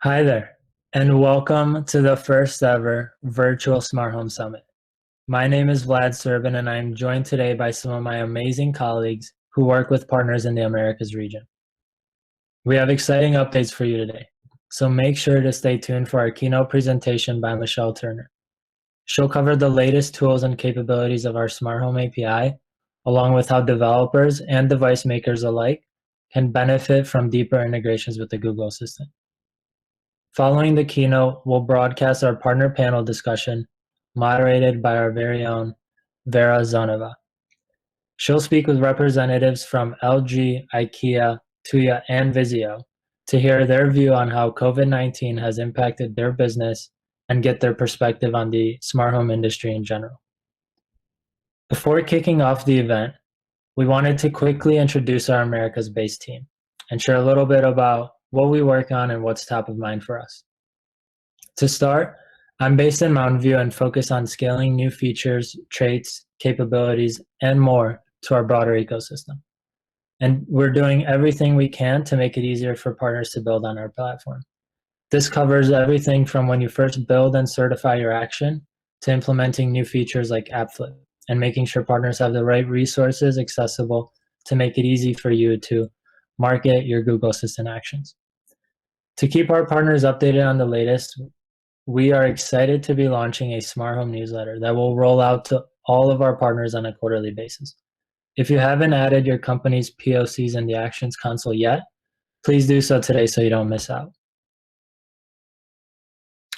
Hi there, and welcome to the first ever virtual Smart Home Summit. My name is Vlad Servin, and I am joined today by some of my amazing colleagues who work with partners in the Americas region. We have exciting updates for you today, so make sure to stay tuned for our keynote presentation by Michelle Turner. She'll cover the latest tools and capabilities of our Smart Home API, along with how developers and device makers alike can benefit from deeper integrations with the Google Assistant. Following the keynote, we'll broadcast our partner panel discussion, moderated by our very own Vera Zoneva. She'll speak with representatives from LG, IKEA, Tuya, and Vizio to hear their view on how COVID-19 has impacted their business and get their perspective on the smart home industry in general. Before kicking off the event, we wanted to quickly introduce our Americas-based team and share a little bit about what we work on and what's top of mind for us. To start, I'm based in Mountain View and focus on scaling new features, traits, capabilities, and more to our broader ecosystem. And we're doing everything we can to make it easier for partners to build on our platform. This covers everything from when you first build and certify your action to implementing new features like AppFlip and making sure partners have the right resources accessible to make it easy for you to market your Google Assistant actions. To keep our partners updated on the latest, we are excited to be launching a smart home newsletter that will roll out to all of our partners on a quarterly basis. If you haven't added your company's POCs in the Actions console yet, please do so today so you don't miss out.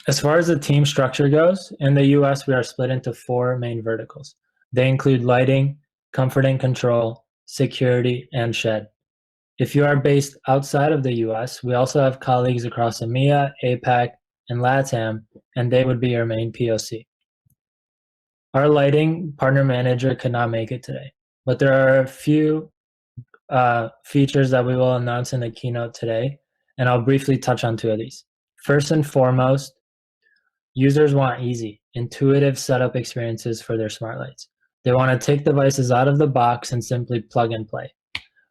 As far as the team structure goes, in the US, we are split into 4 main verticals. They include lighting, comfort and control, security, and shed. If you are based outside of the US, we also have colleagues across EMEA, APAC, and LATAM, and they would be your main POC. Our lighting partner manager could not make it today, but there are a few features that we will announce in the keynote today, and I'll briefly touch on 2 of these. First and foremost, users want easy, intuitive setup experiences for their smart lights. They want to take devices out of the box and simply plug and play.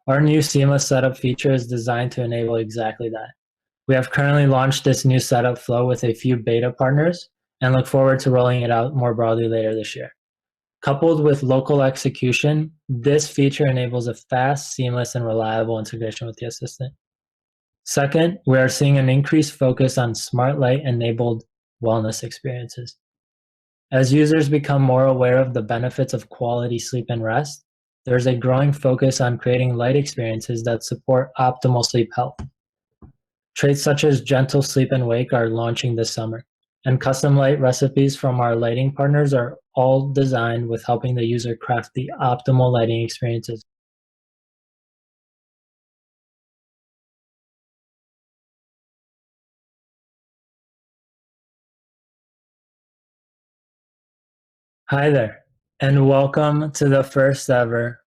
Our new seamless setup feature is designed to enable exactly that. We have currently launched this new setup flow with a few beta partners and look forward to rolling it out more broadly later this year. Coupled with local execution, this feature enables a fast, seamless, and reliable integration with the assistant. Second, we are seeing an increased focus on smart light-enabled wellness experiences. As users become more aware of the benefits of quality sleep and rest, there's a growing focus on creating light experiences that support optimal sleep health. Traits such as gentle sleep and wake are launching this summer, and custom light recipes from our lighting partners are all designed with helping the user craft the optimal lighting experiences. Hi there, and welcome to the first ever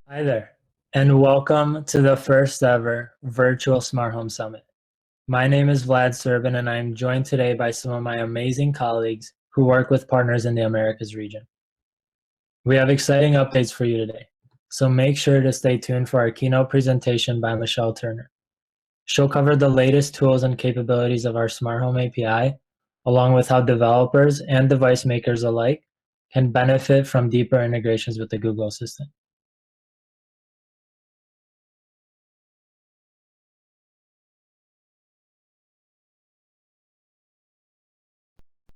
Hi there, and welcome to the first ever virtual Smart Home Summit. My name is Vlad Servin, and I am joined today by some of my amazing colleagues who work with partners in the Americas region. We have exciting updates for you today, so make sure to stay tuned for our keynote presentation by Michelle Turner. She'll cover the latest tools and capabilities of our Smart Home API, along with how developers and device makers alike can benefit from deeper integrations with the Google Assistant.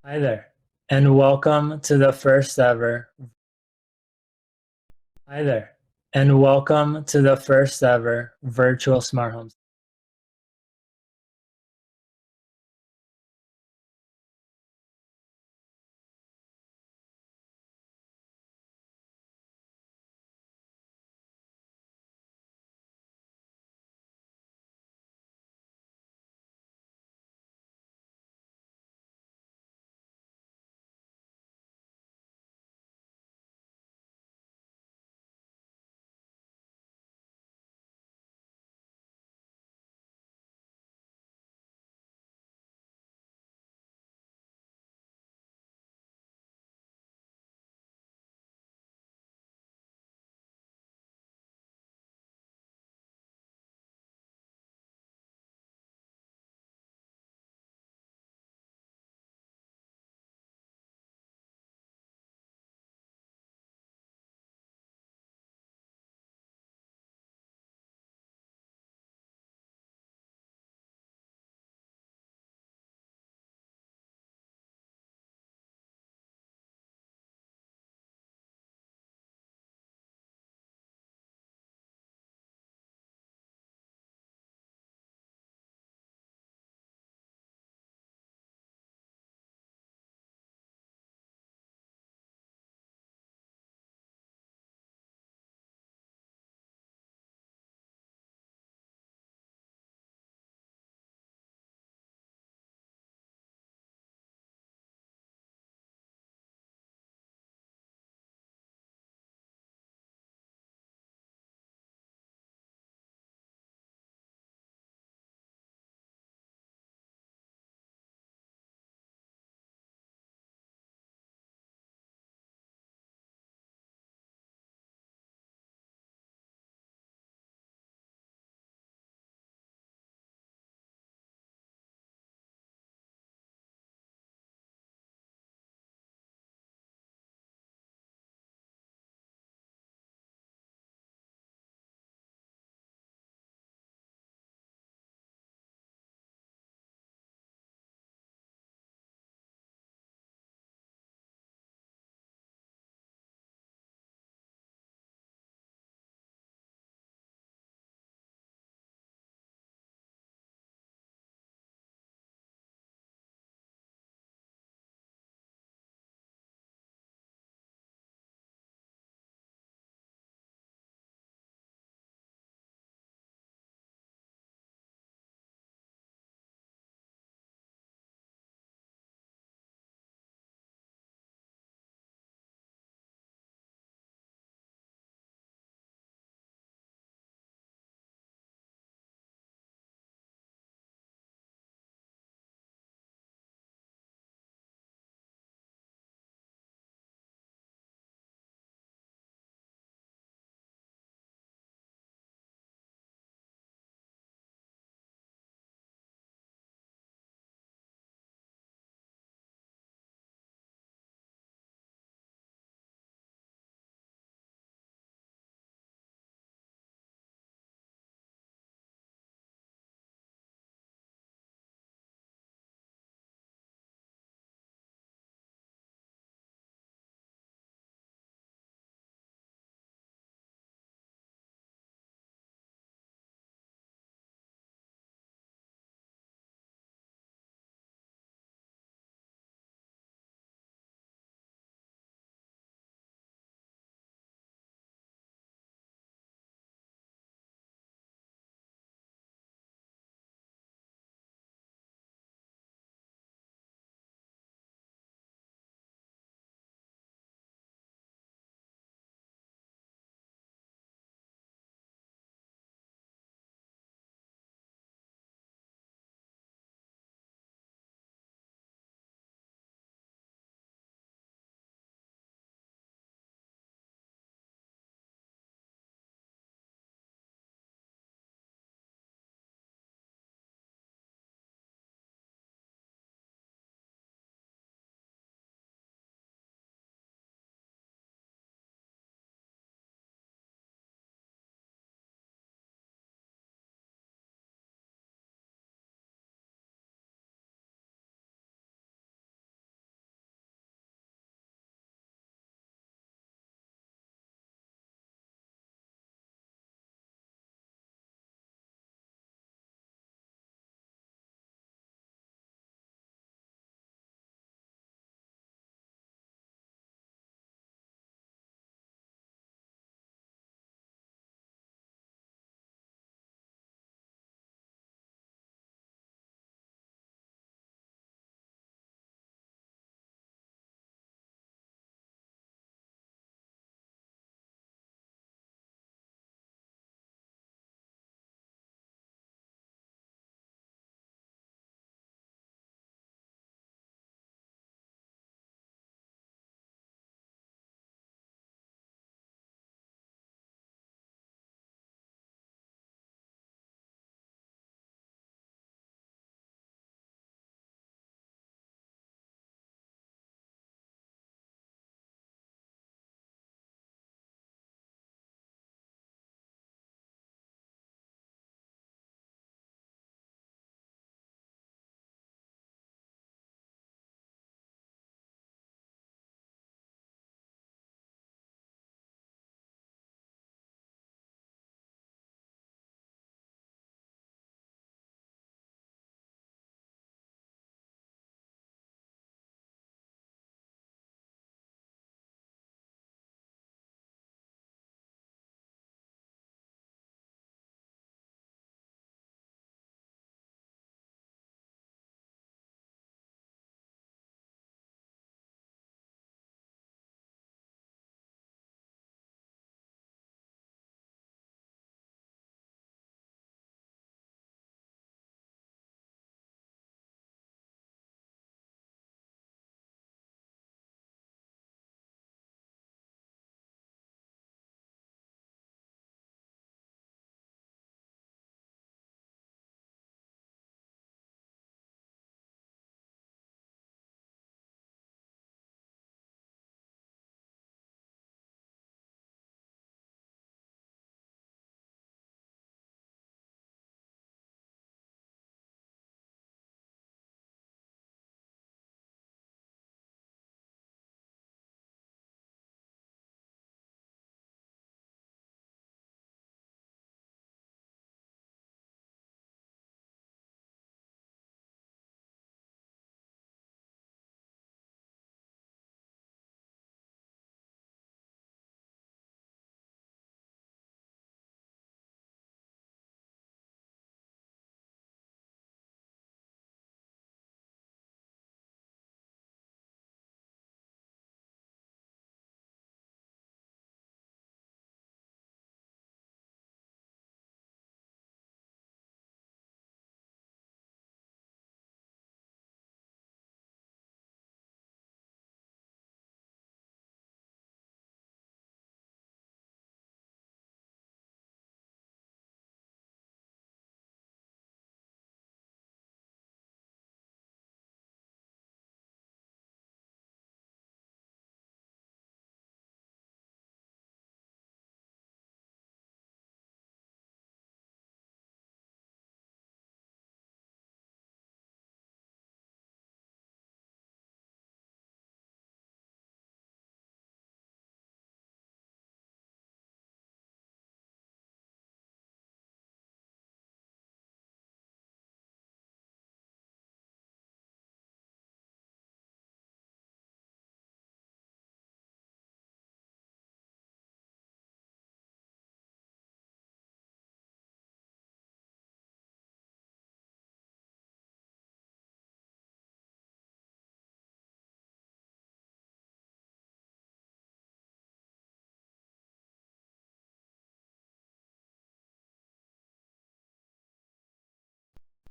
Hi there, and welcome to the first ever. Hi there, and welcome to the first ever virtual smart home.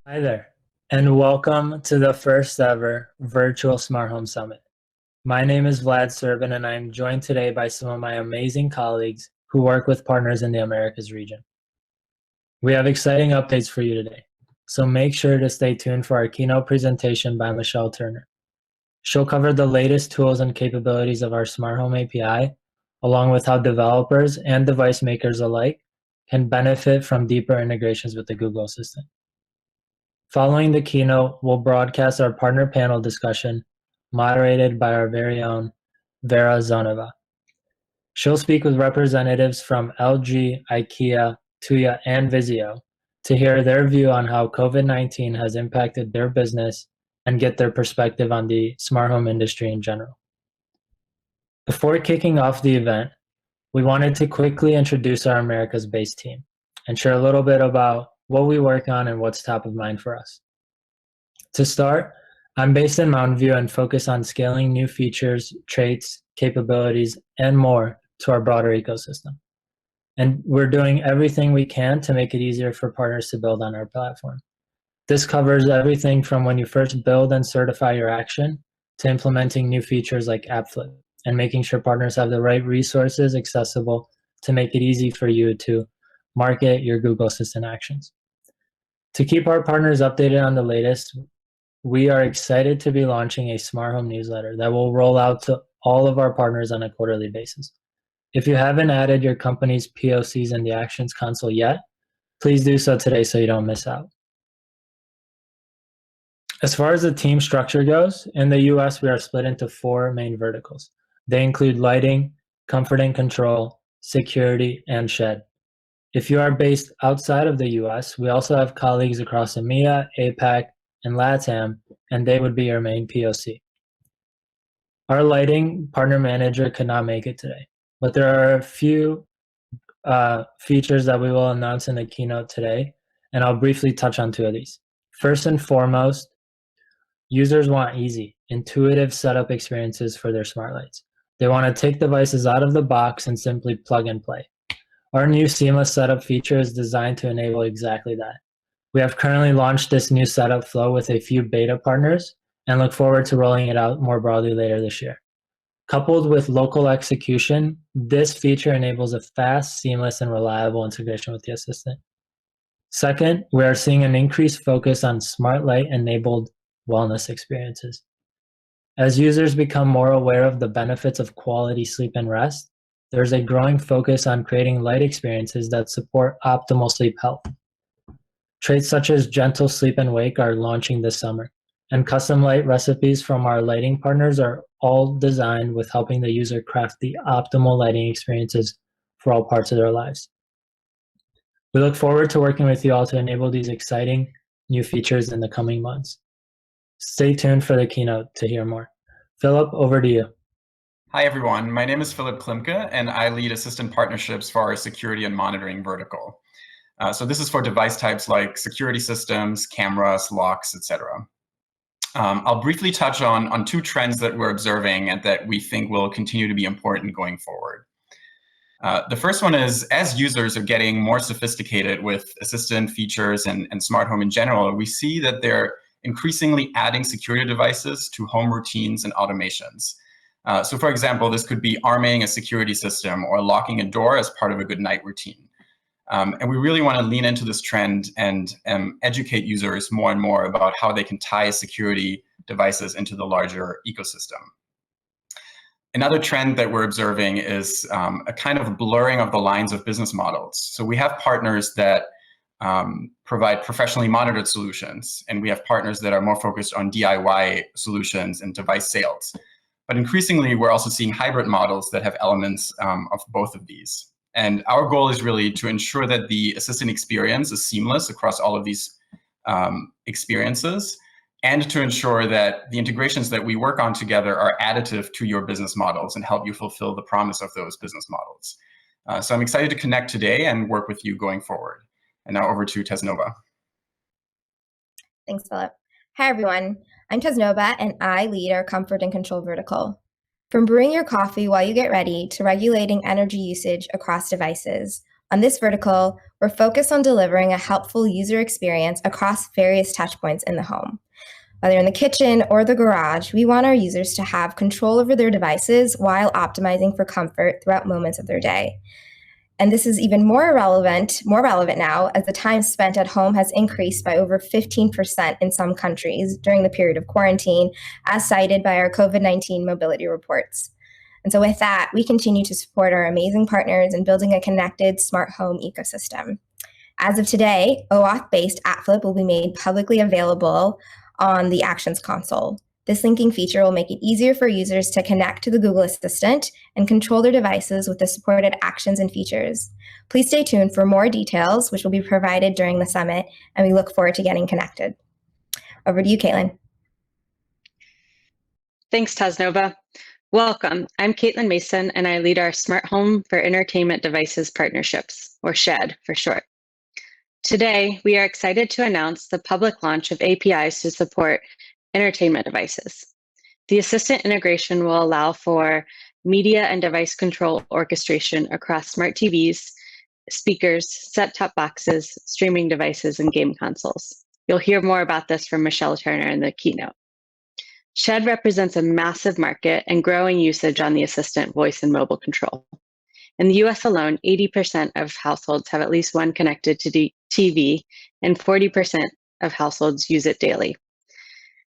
Hi there, and welcome to the first ever virtual Smart Home Summit. My name is Vlad Servin, and I am joined today by some of my amazing colleagues who work with partners in the Americas region. We have exciting updates for you today, so make sure to stay tuned for our keynote presentation by Michelle Turner. She'll cover the latest tools and capabilities of our Smart Home API, along with how developers and device makers alike can benefit from deeper integrations with the Google Assistant. Following the keynote, we'll broadcast our partner panel discussion, moderated by our very own Vera Zonova. She'll speak with representatives from LG, IKEA, Tuya, and Vizio to hear their view on how COVID-19 has impacted their business and get their perspective on the smart home industry in general. Before kicking off the event, we wanted to quickly introduce our Americas-based team and share a little bit about what we work on and what's top of mind for us. To start, I'm based in Mountain View and focus on scaling new features, traits, capabilities, and more to our broader ecosystem. And we're doing everything we can to make it easier for partners to build on our platform. This covers everything from when you first build and certify your action to implementing new features like AppFlip and making sure partners have the right resources accessible to make it easy for you to market your Google Assistant actions. To keep our partners updated on the latest, we are excited to be launching a smart home newsletter that will roll out to all of our partners on a quarterly basis. If you haven't added your company's POCs in the Actions console yet, please do so today so you don't miss out. As far as the team structure goes, in the US, we are split into 4 main verticals. They include lighting, comfort and control, security, and shed. If you are based outside of the US, we also have colleagues across EMEA, APAC, and LATAM, and they would be your main POC. Our lighting partner manager could not make it today, but there are a few features that we will announce in the keynote today, and I'll briefly touch on 2 of these. First and foremost, users want easy, intuitive setup experiences for their smart lights. They want to take devices out of the box and simply plug and play. Our new seamless setup feature is designed to enable exactly that. We have currently launched this new setup flow with a few beta partners and look forward to rolling it out more broadly later this year. Coupled with local execution, this feature enables a fast, seamless, and reliable integration with the assistant. Second, we are seeing an increased focus on smart light-enabled wellness experiences. As users become more aware of the benefits of quality sleep and rest, there's a growing focus on creating light experiences that support optimal sleep health. Traits such as gentle sleep and wake are launching this summer, and custom light recipes from our lighting partners are all designed with helping the user craft the optimal lighting experiences for all parts of their lives. We look forward to working with you all to enable these exciting new features in the coming months. Stay tuned for the keynote to hear more. Philip, over to you. Hi, everyone. My name is Philip Klimke, and I lead assistant partnerships for our security and monitoring vertical. So this is for device types like security systems, cameras, locks, etc. I'll briefly touch on 2 trends that we're observing and that we think will continue to be important going forward. The first one is, as users are getting more sophisticated with assistant features and smart home in general, we see that they're increasingly adding security devices to home routines and automations. So for example, this could be arming a security system or locking a door as part of a good night routine. And we really want to lean into this trend and educate users more and more about how they can tie security devices into the larger ecosystem. Another trend that we're observing is a kind of blurring of the lines of business models. So we have partners that provide professionally monitored solutions, and we have partners that are more focused on DIY solutions and device sales. But increasingly, we're also seeing hybrid models that have elements of both of these. And our goal is really to ensure that the assistant experience is seamless across all of these experiences, and to ensure that the integrations that we work on together are additive to your business models and help you fulfill the promise of those business models. So I'm excited to connect today and work with you going forward. And now over to Tesnova. Thanks, Philip. Hi, everyone. I'm Tesnova, and I lead our comfort and control vertical. From brewing your coffee while you get ready to regulating energy usage across devices, On this vertical, we're focused on delivering a helpful user experience across various touchpoints in the home. Whether in the kitchen or the garage, we want our users to have control over their devices while optimizing for comfort throughout moments of their day. And this is even more relevant now, as the time spent at home has increased by over 15% in some countries during the period of quarantine, as cited by our COVID-19 mobility reports. And so with that, we continue to support our amazing partners in building a connected smart home ecosystem. As of today, OAuth-based AppFlip will be made publicly available on the Actions console. This linking feature will make it easier for users to connect to the Google Assistant and control their devices with the supported actions and features. Please stay tuned for more details, which will be provided during the summit, and we look forward to getting connected. Over to you, Caitlin. Thanks, Tasnova. Welcome. I'm Caitlin Mason, and I lead our Smart Home for Entertainment Devices Partnerships, or SHED for short. Today, we are excited to announce the public launch of APIs to support entertainment devices. The Assistant integration will allow for media and device control orchestration across smart TVs, speakers, set-top boxes, streaming devices, and game consoles. You'll hear more about this from Michelle Turner in the keynote. SHED represents a massive market and growing usage on the Assistant voice and mobile control. In the US alone, 80% of households have at least one connected to TV, and 40% of households use it daily.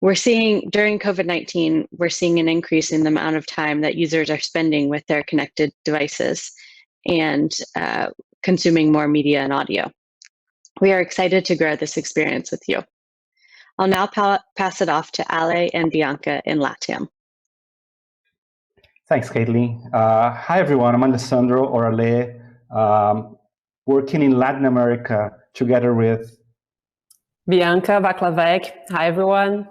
During COVID-19, we're seeing an increase in the amount of time that users are spending with their connected devices and consuming more media and audio. We are excited to grow this experience with you. I'll now pass it off to Ale and Bianca in LATAM. Thanks, Caitlin. Hi, everyone. I'm Alessandro, or Ale, working in Latin America together with Bianca Vaclavec. Hi, everyone.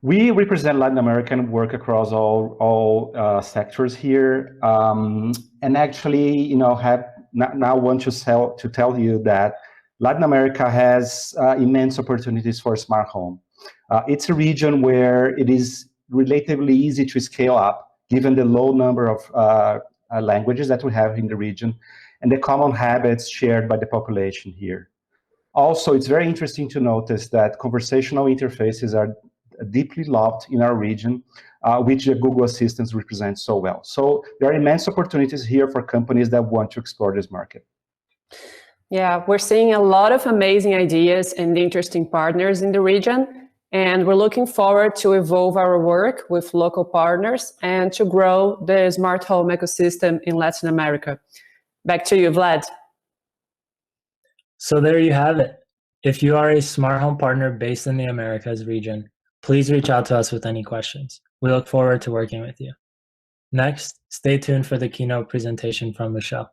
We represent Latin America and work across all sectors here. And actually, now want to tell you that Latin America has immense opportunities for smart home. It's a region where it is relatively easy to scale up, given the low number of languages that we have in the region and the common habits shared by the population here. Also, it's very interesting to notice that conversational interfaces are deeply loved in our region, which the Google Assistant represents so well. So there are immense opportunities here for companies that want to explore this market. Yeah, we're seeing a lot of amazing ideas and interesting partners in the region, and we're looking forward to evolve our work with local partners and to grow the smart home ecosystem in Latin America. Back to you, Vlad. So there you have it. If you are a smart home partner based in the Americas region, please reach out to us with any questions. We look forward to working with you. Next, stay tuned for the keynote presentation from Michelle.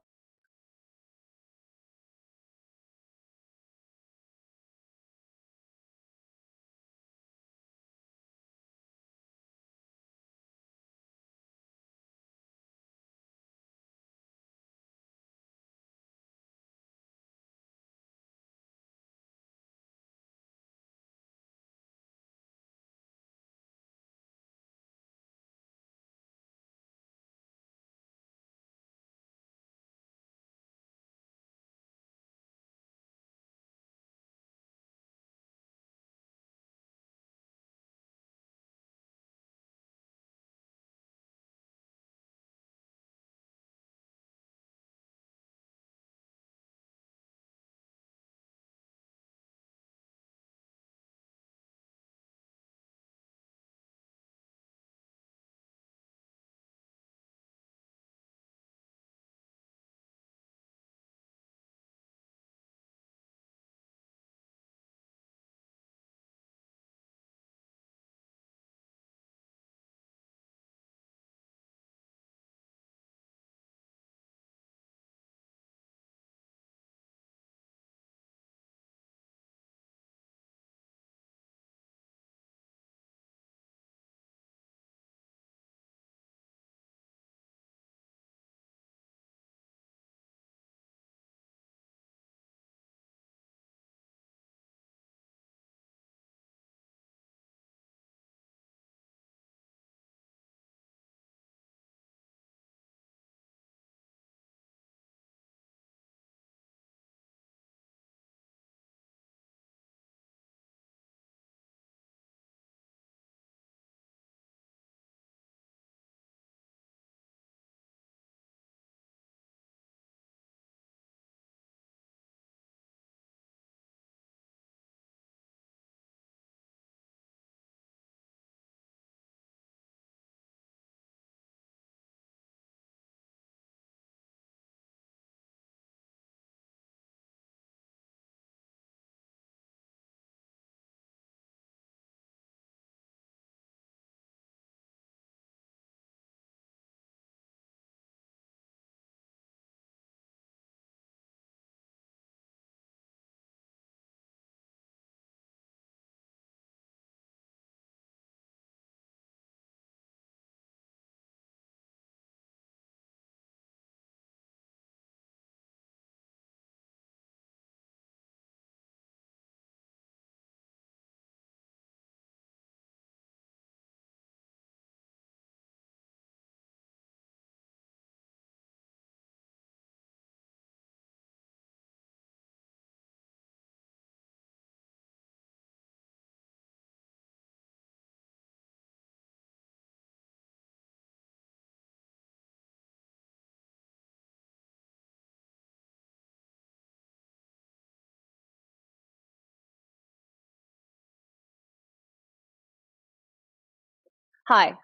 Hi,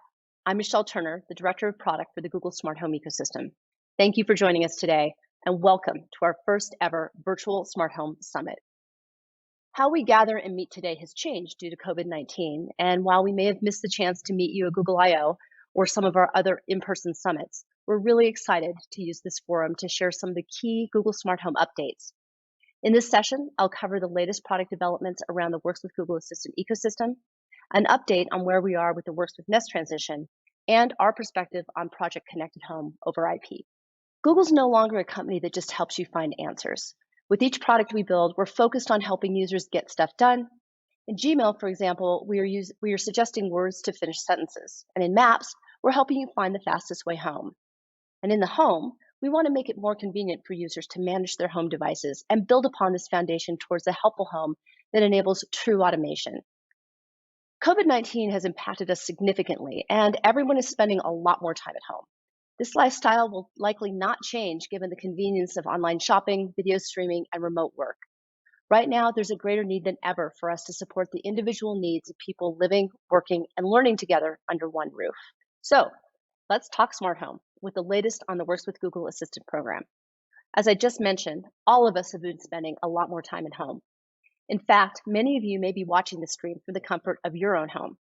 I'm Michelle Turner, the Director of Product for the Google Smart Home ecosystem. Thank you for joining us today, and welcome to our first ever virtual Smart Home Summit. How we gather and meet today has changed due to COVID-19, and while we may have missed the chance to meet you at Google I/O or some of our other in-person summits, we're really excited to use this forum to share some of the key Google Smart Home updates. In this session, I'll cover the latest product developments around the Works with Google Assistant ecosystem, an update on where we are with the Works with Nest transition, and our perspective on Project Connected Home over IP. Google's no longer a company that just helps you find answers. With each product we build, we're focused on helping users get stuff done. In Gmail, for example, we are suggesting words to finish sentences. And in Maps, we're helping you find the fastest way home. And in the home, we want to make it more convenient for users to manage their home devices and build upon this foundation towards a helpful home that enables true automation. COVID-19 has impacted us significantly, and everyone is spending a lot more time at home. This lifestyle will likely not change given the convenience of online shopping, video streaming, and remote work. Right now, there's a greater need than ever for us to support the individual needs of people living, working, and learning together under one roof. So, let's talk smart home with the latest on the Works with Google Assistant program. As I just mentioned, all of us have been spending a lot more time at home. In fact, many of you may be watching the stream from the comfort of your own home.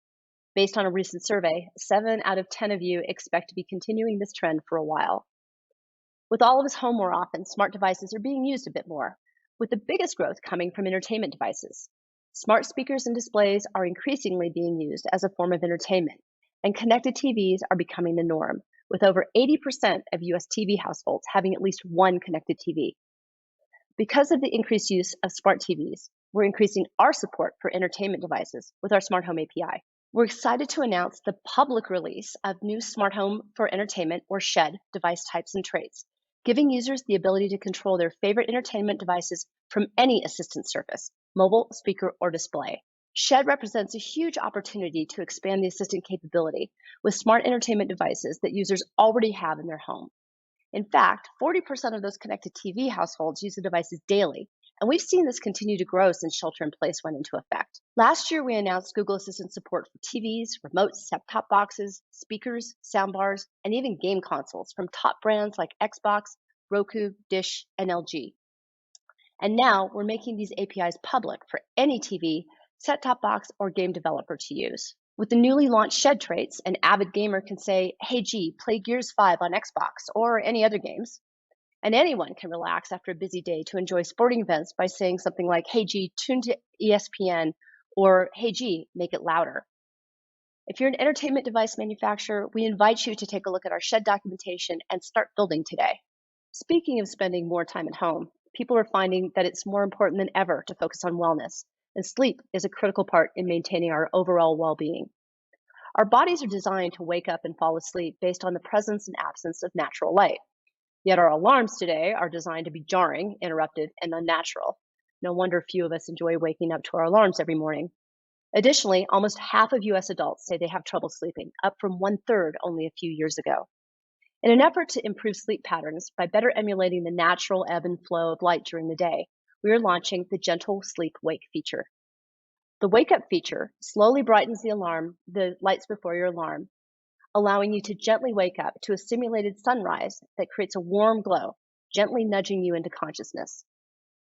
Based on a recent survey, 7 out of 10 of you expect to be continuing this trend for a while. With all of us home more often, smart devices are being used a bit more, with the biggest growth coming from entertainment devices. Smart speakers and displays are increasingly being used as a form of entertainment, and connected TVs are becoming the norm, with over 80% of US TV households having at least one connected TV. Because of the increased use of smart TVs, we're increasing our support for entertainment devices with our Smart Home API. We're excited to announce the public release of new Smart Home for Entertainment, or SHED, device types and traits, giving users the ability to control their favorite entertainment devices from any assistant surface, mobile, speaker, or display. SHED represents a huge opportunity to expand the assistant capability with smart entertainment devices that users already have in their home. In fact, 40% of those connected TV households use the devices daily, and we've seen this continue to grow since shelter-in-place went into effect. Last year, we announced Google Assistant support for TVs, remotes, set-top boxes, speakers, soundbars, and even game consoles from top brands like Xbox, Roku, Dish, and LG. And now we're making these APIs public for any TV, set-top box, or game developer to use. With the newly launched SHED traits, an avid gamer can say, "Hey G, play Gears 5 on Xbox," or any other games. And anyone can relax after a busy day to enjoy sporting events by saying something like, "Hey G, tune to ESPN," or "Hey G, make it louder." If you're an entertainment device manufacturer, we invite you to take a look at our SHED documentation and start building today. Speaking of spending more time at home, people are finding that it's more important than ever to focus on wellness, and sleep is a critical part in maintaining our overall well-being. Our bodies are designed to wake up and fall asleep based on the presence and absence of natural light. Yet our alarms today are designed to be jarring, interrupted, and unnatural. No wonder few of us enjoy waking up to our alarms every morning. Additionally, almost half of US adults say they have trouble sleeping, up from 1/3 only a few years ago. In an effort to improve sleep patterns by better emulating the natural ebb and flow of light during the day, we are launching the Gentle Sleep Wake feature. The Wake Up feature slowly brightens the lights before your alarm, allowing you to gently wake up to a simulated sunrise that creates a warm glow, gently nudging you into consciousness.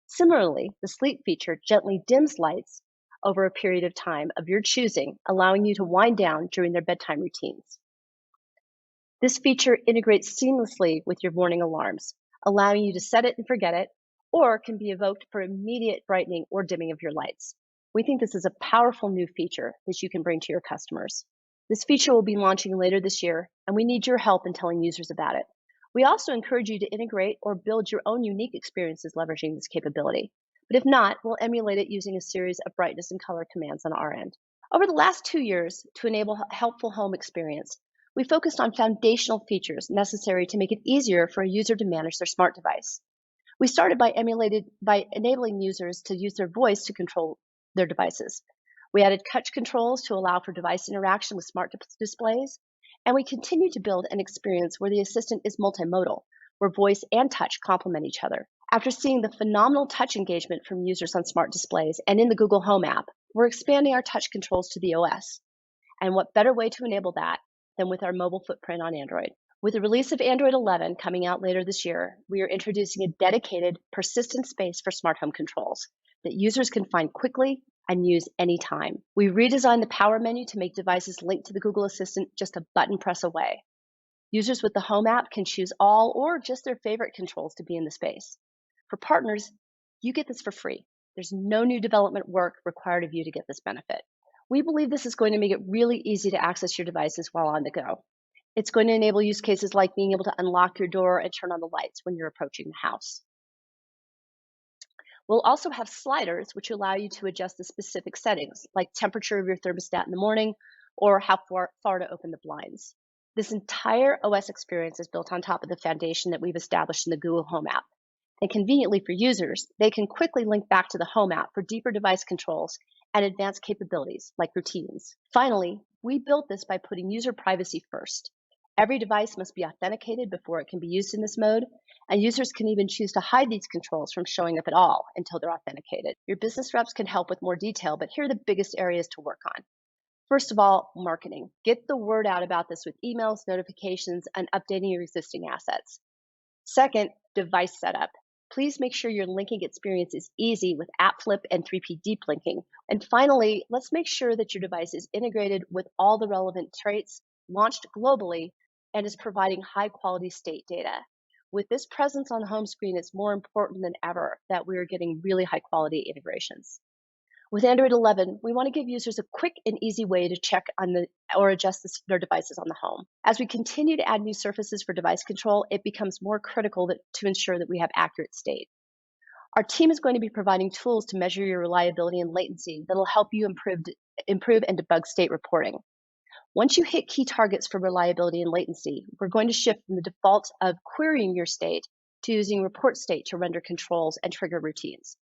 Similarly, the Sleep feature gently dims lights over a period of time of your choosing, allowing you to wind down during their bedtime routines. This feature integrates seamlessly with your morning alarms, allowing you to set it and forget it, or can be evoked for immediate brightening or dimming of your lights. We think this is a powerful new feature that you can bring to your customers. This feature will be launching later this year, and we need your help in telling users about it. We also encourage you to integrate or build your own unique experiences leveraging this capability. But if not, we'll emulate it using a series of brightness and color commands on our end. Over the last 2 years, to enable a helpful home experience, we focused on foundational features necessary to make it easier for a user to manage their smart device. We started by enabling users to use their voice to control their devices. We added touch controls to allow for device interaction with smart displays, and we continue to build an experience where the assistant is multimodal, where voice and touch complement each other. After seeing the phenomenal touch engagement from users on smart displays and in the Google Home app, we're expanding our touch controls to the OS. And what better way to enable that than with our mobile footprint on Android? With the release of Android 11 coming out later this year, we are introducing a dedicated, persistent space for smart home controls that users can find quickly and use anytime. We redesigned the power menu to make devices linked to the Google Assistant just a button press away. Users with the Home app can choose all or just their favorite controls to be in the space. For partners, you get this for free. There's no new development work required of you to get this benefit. We believe this is going to make it really easy to access your devices while on the go. It's going to enable use cases like being able to unlock your door and turn on the lights when you're approaching the house. We'll also have sliders which allow you to adjust the specific settings, like temperature of your thermostat in the morning or how far to open the blinds. This entire OS experience is built on top of the foundation that we've established in the Google Home app. And conveniently for users, they can quickly link back to the Home app for deeper device controls and advanced capabilities like routines. Finally, we built this by putting user privacy first. Every device must be authenticated before it can be used in this mode, and users can even choose to hide these controls from showing up at all until they're authenticated. Your business reps can help with more detail, but here are the biggest areas to work on. First of all, marketing. Get the word out about this with emails, notifications, and updating your existing assets. Second, device setup. Please make sure your linking experience is easy with app flip and 3P deep linking. And finally, let's make sure that your device is integrated with all the relevant traits, launched globally, and is providing high quality state data. With this presence on the home screen, it's more important than ever that we are getting really high quality integrations. With Android 11, we want to give users a quick and easy way to check on or adjust their devices on the home. As we continue to add new surfaces for device control, it becomes more critical to ensure that we have accurate state. Our team is going to be providing tools to measure your reliability and latency that'll help you improve and debug state reporting. Once you hit key targets for reliability and latency, we're going to shift from the default of querying your state to using report state to render controls and trigger routines.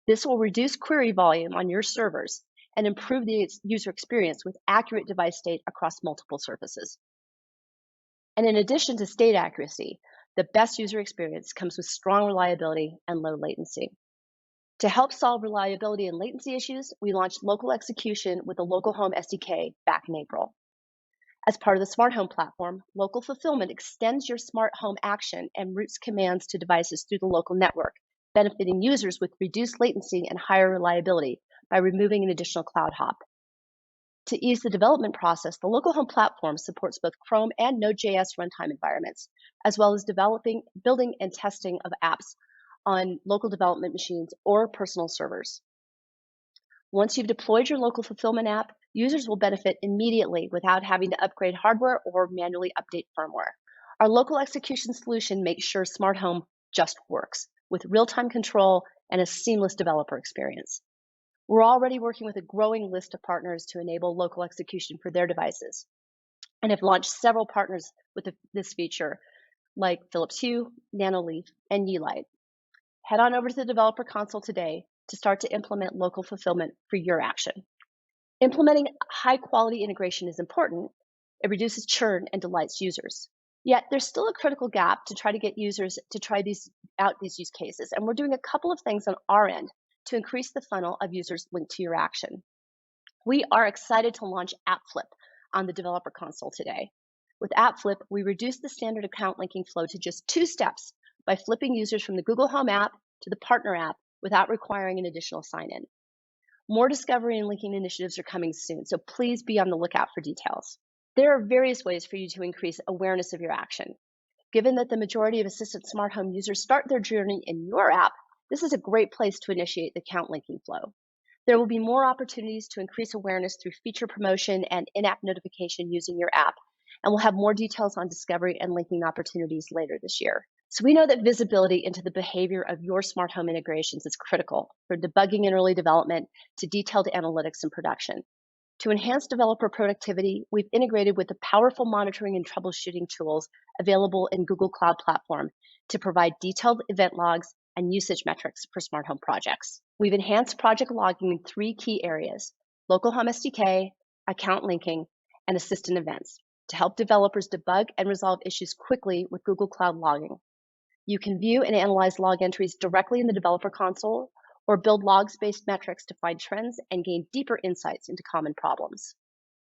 This will reduce query volume on your servers and improve the user experience with accurate device state across multiple surfaces. And in addition to state accuracy, the best user experience comes with strong reliability and low latency. To help solve reliability and latency issues, we launched local execution with the Local Home SDK back in April. As part of the Smart Home platform, local fulfillment extends your smart home action and routes commands to devices through the local network, benefiting users with reduced latency and higher reliability by removing an additional cloud hop. To ease the development process, the Local Home platform supports both Chrome and Node.js runtime environments, as well as developing, building, and testing of apps on local development machines or personal servers. Once you've deployed your local fulfillment app, users will benefit immediately without having to upgrade hardware or manually update firmware. Our local execution solution makes sure Smart Home just works with real-time control and a seamless developer experience. We're already working with a growing list of partners to enable local execution for their devices and have launched several partners with this feature like Philips Hue, Nanoleaf, and Yeelight. Head on over to the developer console today to start to implement local fulfillment for your action. Implementing high quality integration is important. It reduces churn and delights users. Yet there's still a critical gap to try to get users to try these use cases. And we're doing a couple of things on our end to increase the funnel of users linked to your action. We are excited to launch App Flip on the developer console today. With App Flip, we reduced the standard account linking flow to just 2 steps by flipping users from the Google Home app to the partner app without requiring an additional sign-in. More discovery and linking initiatives are coming soon, so please be on the lookout for details. There are various ways for you to increase awareness of your action. Given that the majority of assisted smart home users start their journey in your app, this is a great place to initiate the account linking flow. There will be more opportunities to increase awareness through feature promotion and in-app notification using your app, and we'll have more details on discovery and linking opportunities later this year. So we know that visibility into the behavior of your smart home integrations is critical, from debugging in early development to detailed analytics in production. To enhance developer productivity, we've integrated with the powerful monitoring and troubleshooting tools available in Google Cloud Platform to provide detailed event logs and usage metrics for smart home projects. We've enhanced project logging in 3 key areas: Local Home SDK, account linking, and assistant events to help developers debug and resolve issues quickly with Google Cloud Logging. You can view and analyze log entries directly in the developer console or build logs-based metrics to find trends and gain deeper insights into common problems.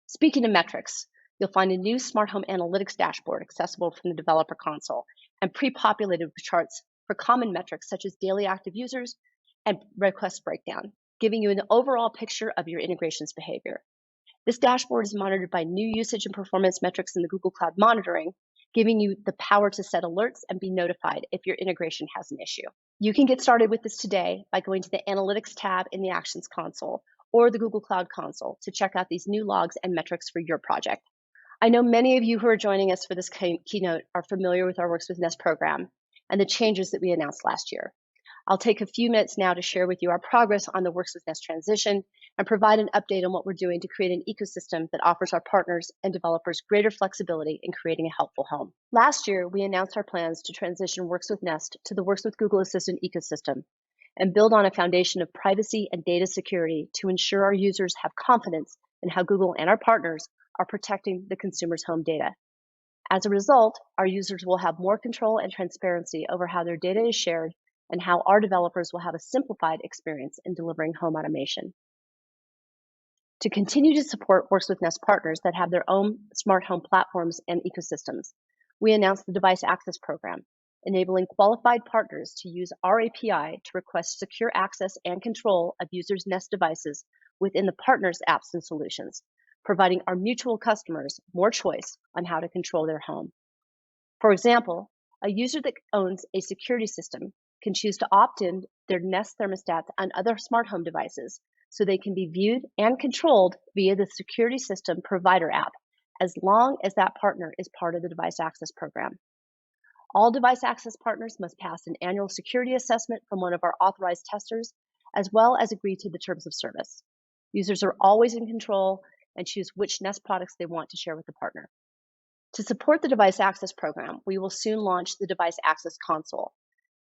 Speaking of metrics, you'll find a new smart home analytics dashboard accessible from the developer console and pre-populated with charts for common metrics such as daily active users and request breakdown, giving you an overall picture of your integration's behavior. This dashboard is monitored by new usage and performance metrics in the Google Cloud Monitoring, giving you the power to set alerts and be notified if your integration has an issue. You can get started with this today by going to the Analytics tab in the Actions console or the Google Cloud console to check out these new logs and metrics for your project. I know many of you who are joining us for this keynote are familiar with our Works with Nest program and the changes that we announced last year. I'll take a few minutes now to share with you our progress on the Works with Nest transition and provide an update on what we're doing to create an ecosystem that offers our partners and developers greater flexibility in creating a helpful home. Last year, we announced our plans to transition Works with Nest to the Works with Google Assistant ecosystem and build on a foundation of privacy and data security to ensure our users have confidence in how Google and our partners are protecting the consumer's home data. As a result, our users will have more control and transparency over how their data is shared and how our developers will have a simplified experience in delivering home automation. To continue to support Works with Nest partners that have their own smart home platforms and ecosystems, we announced the Device Access Program, enabling qualified partners to use our API to request secure access and control of users' Nest devices within the partners' apps and solutions, providing our mutual customers more choice on how to control their home. For example, a user that owns a security system can choose to opt in their Nest thermostats on other smart home devices so they can be viewed and controlled via the security system provider app, as long as that partner is part of the Device Access Program. All Device Access partners must pass an annual security assessment from one of our authorized testers, as well as agree to the terms of service. Users are always in control and choose which Nest products they want to share with the partner. To support the Device Access Program, we will soon launch the Device Access Console.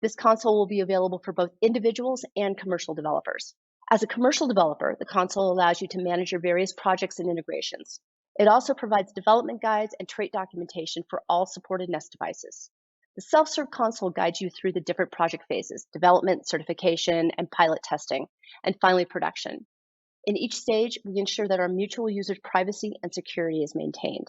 This console will be available for both individuals and commercial developers. As a commercial developer, the console allows you to manage your various projects and integrations. It also provides development guides and trait documentation for all supported Nest devices. The self-serve console guides you through the different project phases: development, certification, and pilot testing, and finally production. In each stage, we ensure that our mutual users' privacy and security is maintained.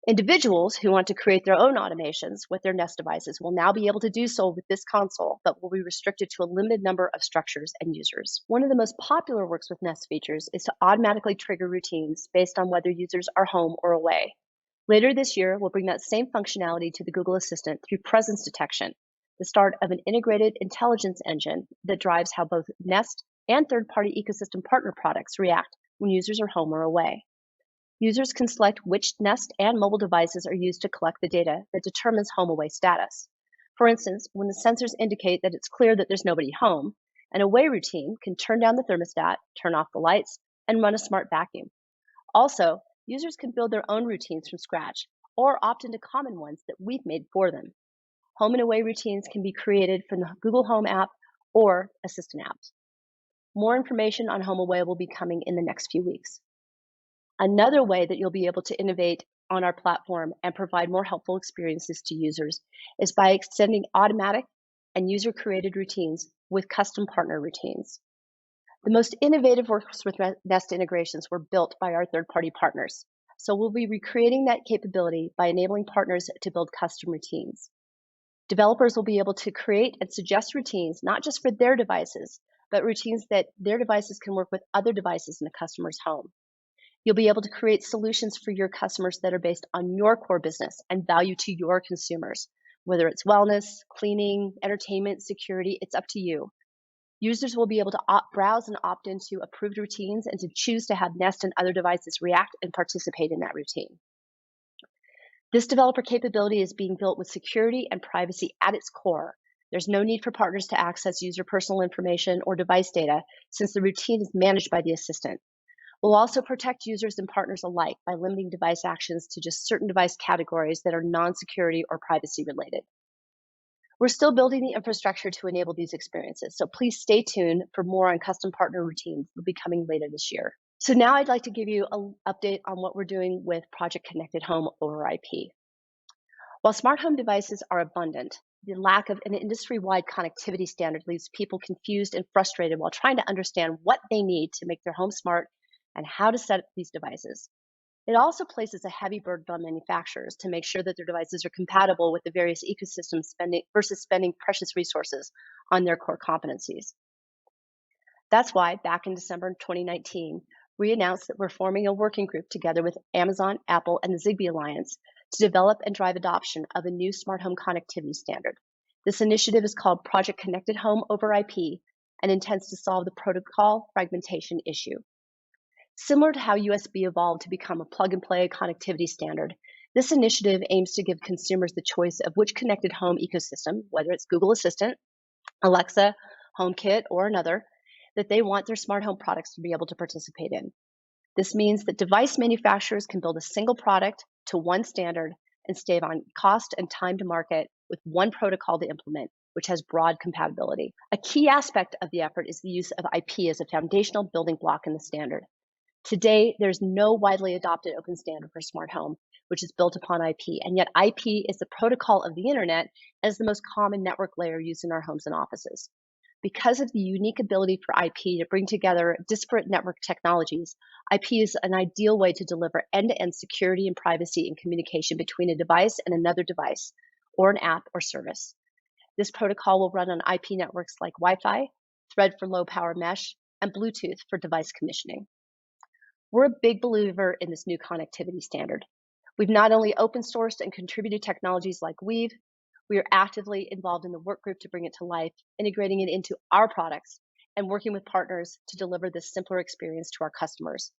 Individuals who want to create their own automations with their Nest devices will now be able to do so with this console, but will be restricted to a limited number of structures and users. One of the most popular Works with Nest features is to automatically trigger routines based on whether users are home or away. Later this year, we'll bring that same functionality to the Google Assistant through presence detection, the start of an integrated intelligence engine that drives how both Nest and third-party ecosystem partner products react when users are home or away. Users can select which Nest and mobile devices are used to collect the data that determines home-away status. For instance, when the sensors indicate that it's clear that there's nobody home, an away routine can turn down the thermostat, turn off the lights, and run a smart vacuum. Also, users can build their own routines from scratch or opt into common ones that we've made for them. Home and away routines can be created from the Google Home app or Assistant apps. More information on home away will be coming in the next few weeks. Another way that you'll be able to innovate on our platform and provide more helpful experiences to users is by extending automatic and user-created routines with custom partner routines. The most innovative Works with Nest integrations were built by our third-party partners, so we'll be recreating that capability by enabling partners to build custom routines. Developers will be able to create and suggest routines not just for their devices, but routines that their devices can work with other devices in a customer's home. You'll be able to create solutions for your customers that are based on your core business and value to your consumers. Whether it's wellness, cleaning, entertainment, security, it's up to you. Users will be able to browse and opt into approved routines and to choose to have Nest and other devices react and participate in that routine. This developer capability is being built with security and privacy at its core. There's no need for partners to access user personal information or device data since the routine is managed by the assistant. We'll also protect users and partners alike by limiting device actions to just certain device categories that are non-security or privacy related. We're still building the infrastructure to enable these experiences, so please stay tuned for more on custom partner routines that will be coming later this year. So now I'd like to give you an update on what we're doing with Project Connected Home over IP. While smart home devices are abundant, the lack of an industry-wide connectivity standard leaves people confused and frustrated while trying to understand what they need to make their home smart and how to set up these devices. It also places a heavy burden on manufacturers to make sure that their devices are compatible with the various ecosystems versus spending precious resources on their core competencies. That's why back in December 2019, we announced that we're forming a working group together with Amazon, Apple, and the Zigbee Alliance to develop and drive adoption of a new smart home connectivity standard. This initiative is called Project Connected Home over IP and intends to solve the protocol fragmentation issue. Similar to how USB evolved to become a plug-and-play connectivity standard, this initiative aims to give consumers the choice of which connected home ecosystem, whether it's Google Assistant, Alexa, HomeKit, or another, that they want their smart home products to be able to participate in. This means that device manufacturers can build a single product to one standard and save on cost and time to market with one protocol to implement, which has broad compatibility. A key aspect of the effort is the use of IP as a foundational building block in the standard. Today, there's no widely adopted open standard for smart home, which is built upon IP, and yet IP is the protocol of the internet as the most common network layer used in our homes and offices. Because of the unique ability for IP to bring together disparate network technologies, IP is an ideal way to deliver end-to-end security and privacy and communication between a device and another device, or an app or service. This protocol will run on IP networks like Wi-Fi, Thread for low-power mesh, and Bluetooth for device commissioning. We're a big believer in this new connectivity standard. We've not only open sourced and contributed technologies like Weave, we are actively involved in the work group to bring it to life, integrating it into our products and working with partners to deliver this simpler experience to our customers.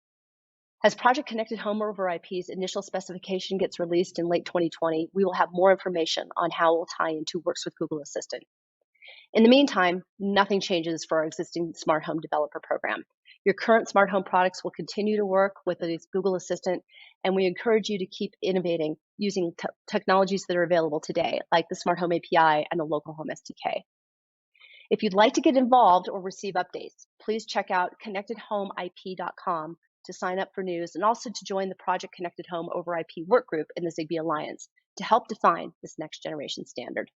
As Project Connected Home over IP's initial specification gets released in late 2020, we will have more information on how it will tie into Works with Google Assistant. In the meantime, nothing changes for our existing smart home developer program. Your current smart home products will continue to work with the Google Assistant, and we encourage you to keep innovating using technologies that are available today, like the Smart Home API and the Local Home SDK. If you'd like to get involved or receive updates, please check out connectedhomeip.com to sign up for news and also to join the Project Connected Home over IP work group in the Zigbee Alliance to help define this next generation standard.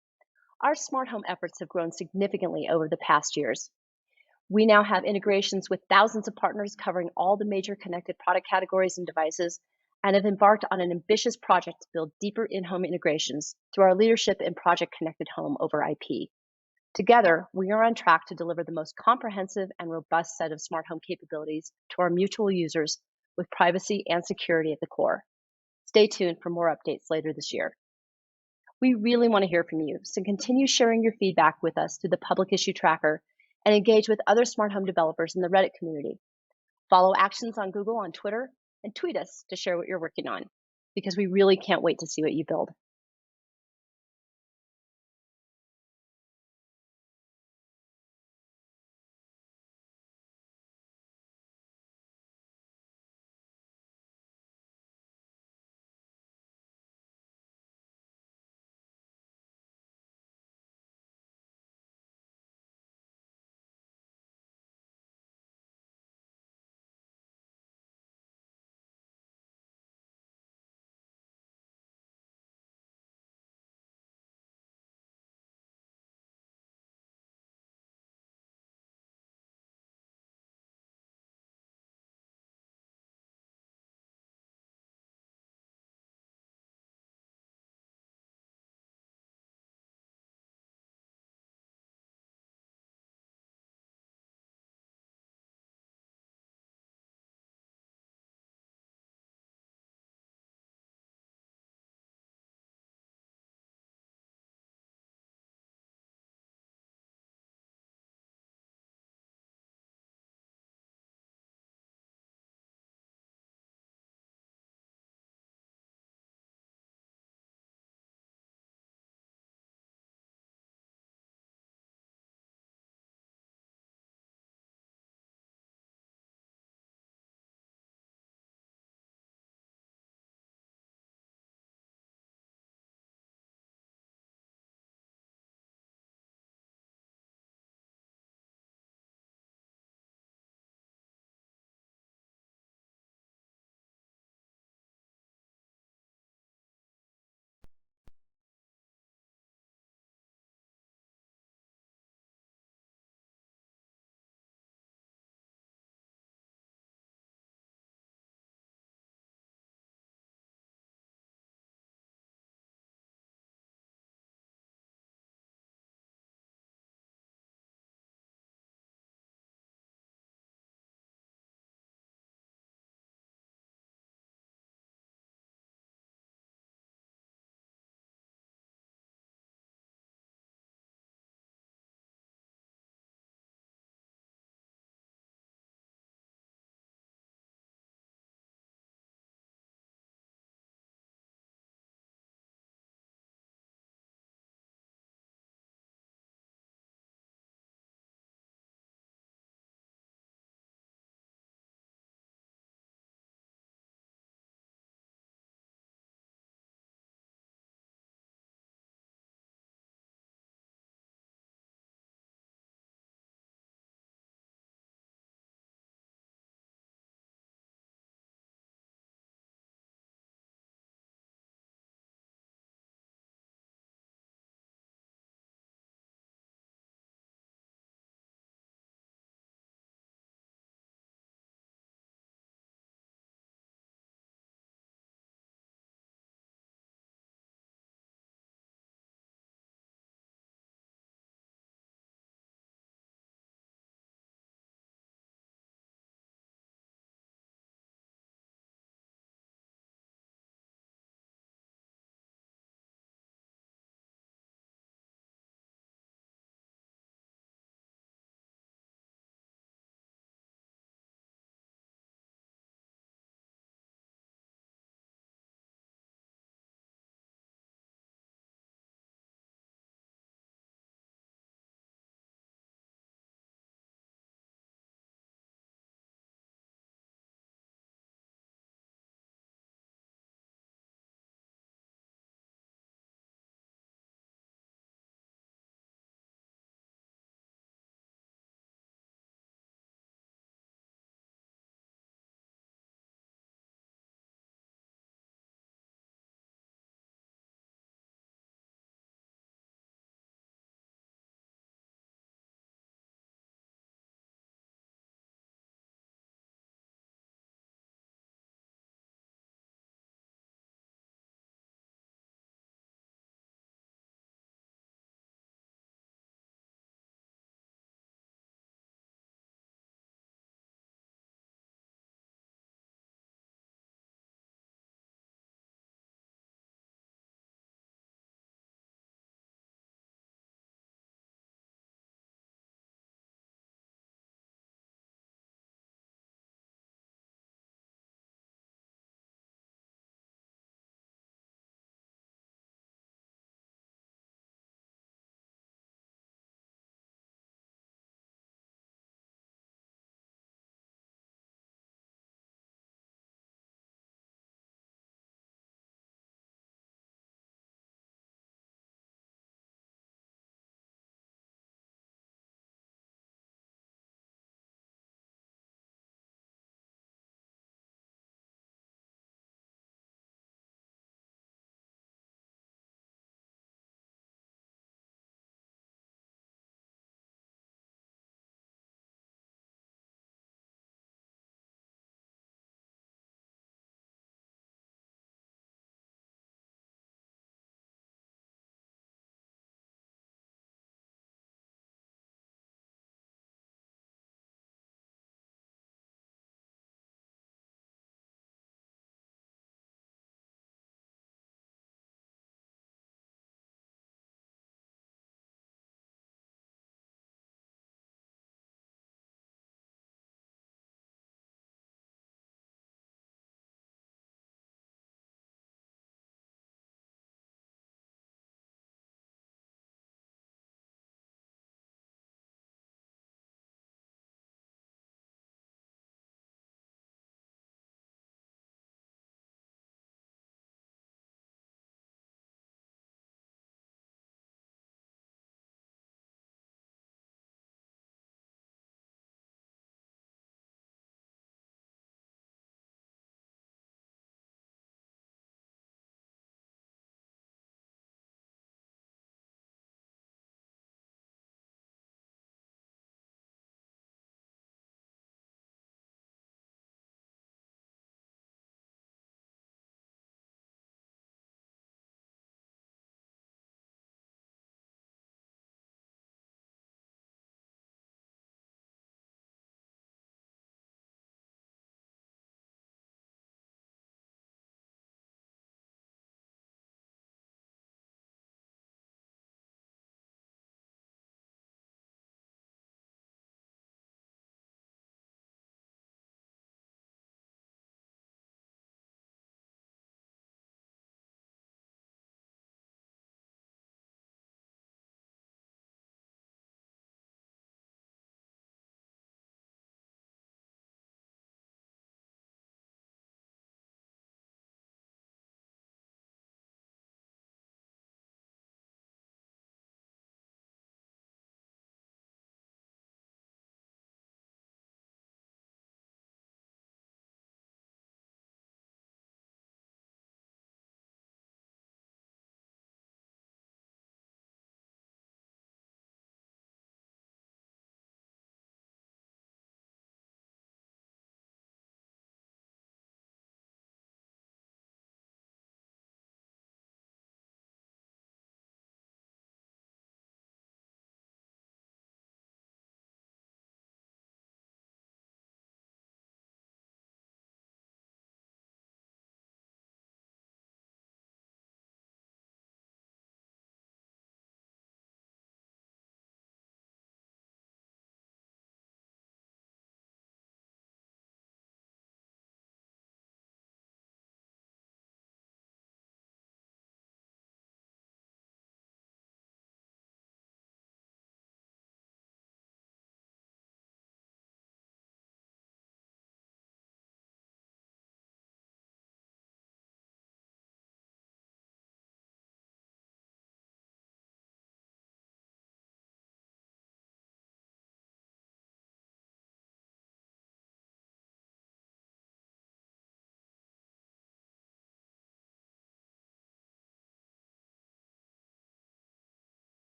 Our smart home efforts have grown significantly over the past years. We now have integrations with thousands of partners covering all the major connected product categories and devices, and have embarked on an ambitious project to build deeper in-home integrations through our leadership in Project Connected Home over IP. Together, we are on track to deliver the most comprehensive and robust set of smart home capabilities to our mutual users with privacy and security at the core. Stay tuned for more updates later this year. We really want to hear from you, so continue sharing your feedback with us through the Public Issue Tracker and engage with other smart home developers in the Reddit community. Follow Actions on Google on Twitter and tweet us to share what you're working on, because we really can't wait to see what you build.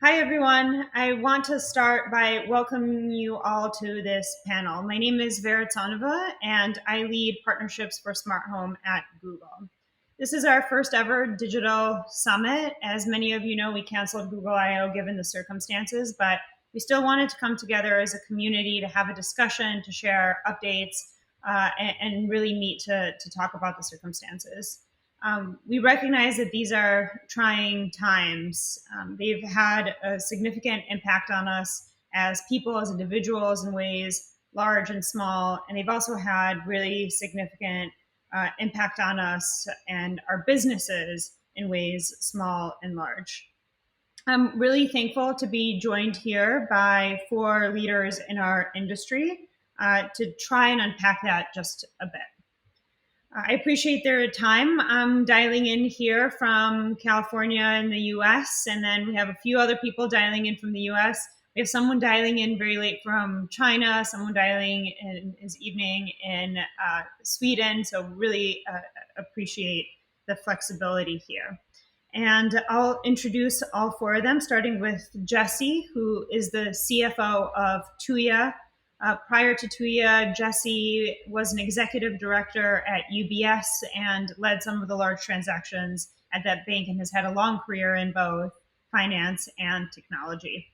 Hi, everyone. I want to start by welcoming you all to this panel. My name is Vera Tsonova, and I lead partnerships for smart home at Google. This is our first ever digital summit. As many of you know, we canceled Google I/O given the circumstances, but we still wanted to come together as a community to have a discussion, to share updates, and really meet to talk about the circumstances. We recognize that these are trying times. They've had a significant impact on us as people, as individuals, in ways large and small, and they've also had really significant impact on us and our businesses in ways small and large. I'm really thankful to be joined here by 4 leaders in our industry to try and unpack that just a bit. I appreciate their time. I'm dialing in here from California in the US, and then we have a few other people dialing in from the US. We have someone dialing in very late from China, someone dialing in this evening in Sweden, so really appreciate the flexibility here. And I'll introduce all 4 of them, starting with Jesse, who is the CFO of Tuya. Prior to Tuya, Jesse was an executive director at UBS and led some of the large transactions at that bank and has had a long career in both finance and technology.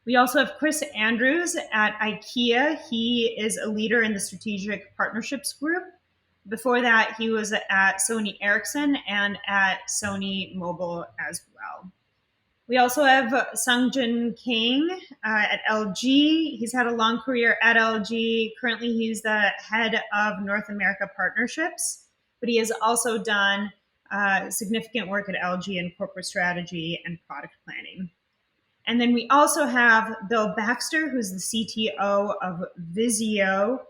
We also have Chris Andrews at IKEA. He is a leader in the strategic partnerships group. Before that, he was at Sony Ericsson and at Sony Mobile as well. We also have Sungjin Kang at LG. He's had a long career at LG. Currently, he's the head of North America partnerships, but he has also done significant work at LG in corporate strategy and product planning. And then we also have Bill Baxter, who's the CTO of Vizio.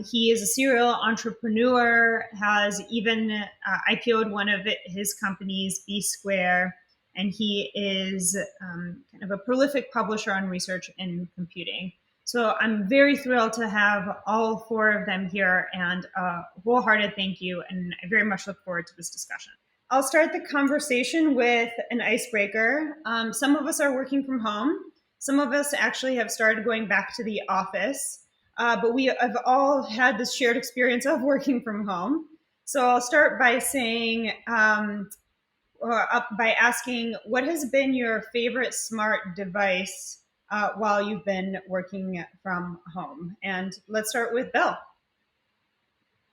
He is a serial entrepreneur, has even IPO'd one of his companies, B Square, and he is kind of a prolific publisher on research and computing. So I'm very thrilled to have all 4 of them here, and a wholehearted thank you, and I very much look forward to this discussion. I'll start the conversation with an icebreaker. Some of us are working from home. Some of us actually have started going back to the office, but we have all had this shared experience of working from home. So I'll start by saying, by asking, what has been your favorite smart device while you've been working from home? And let's start with Bill.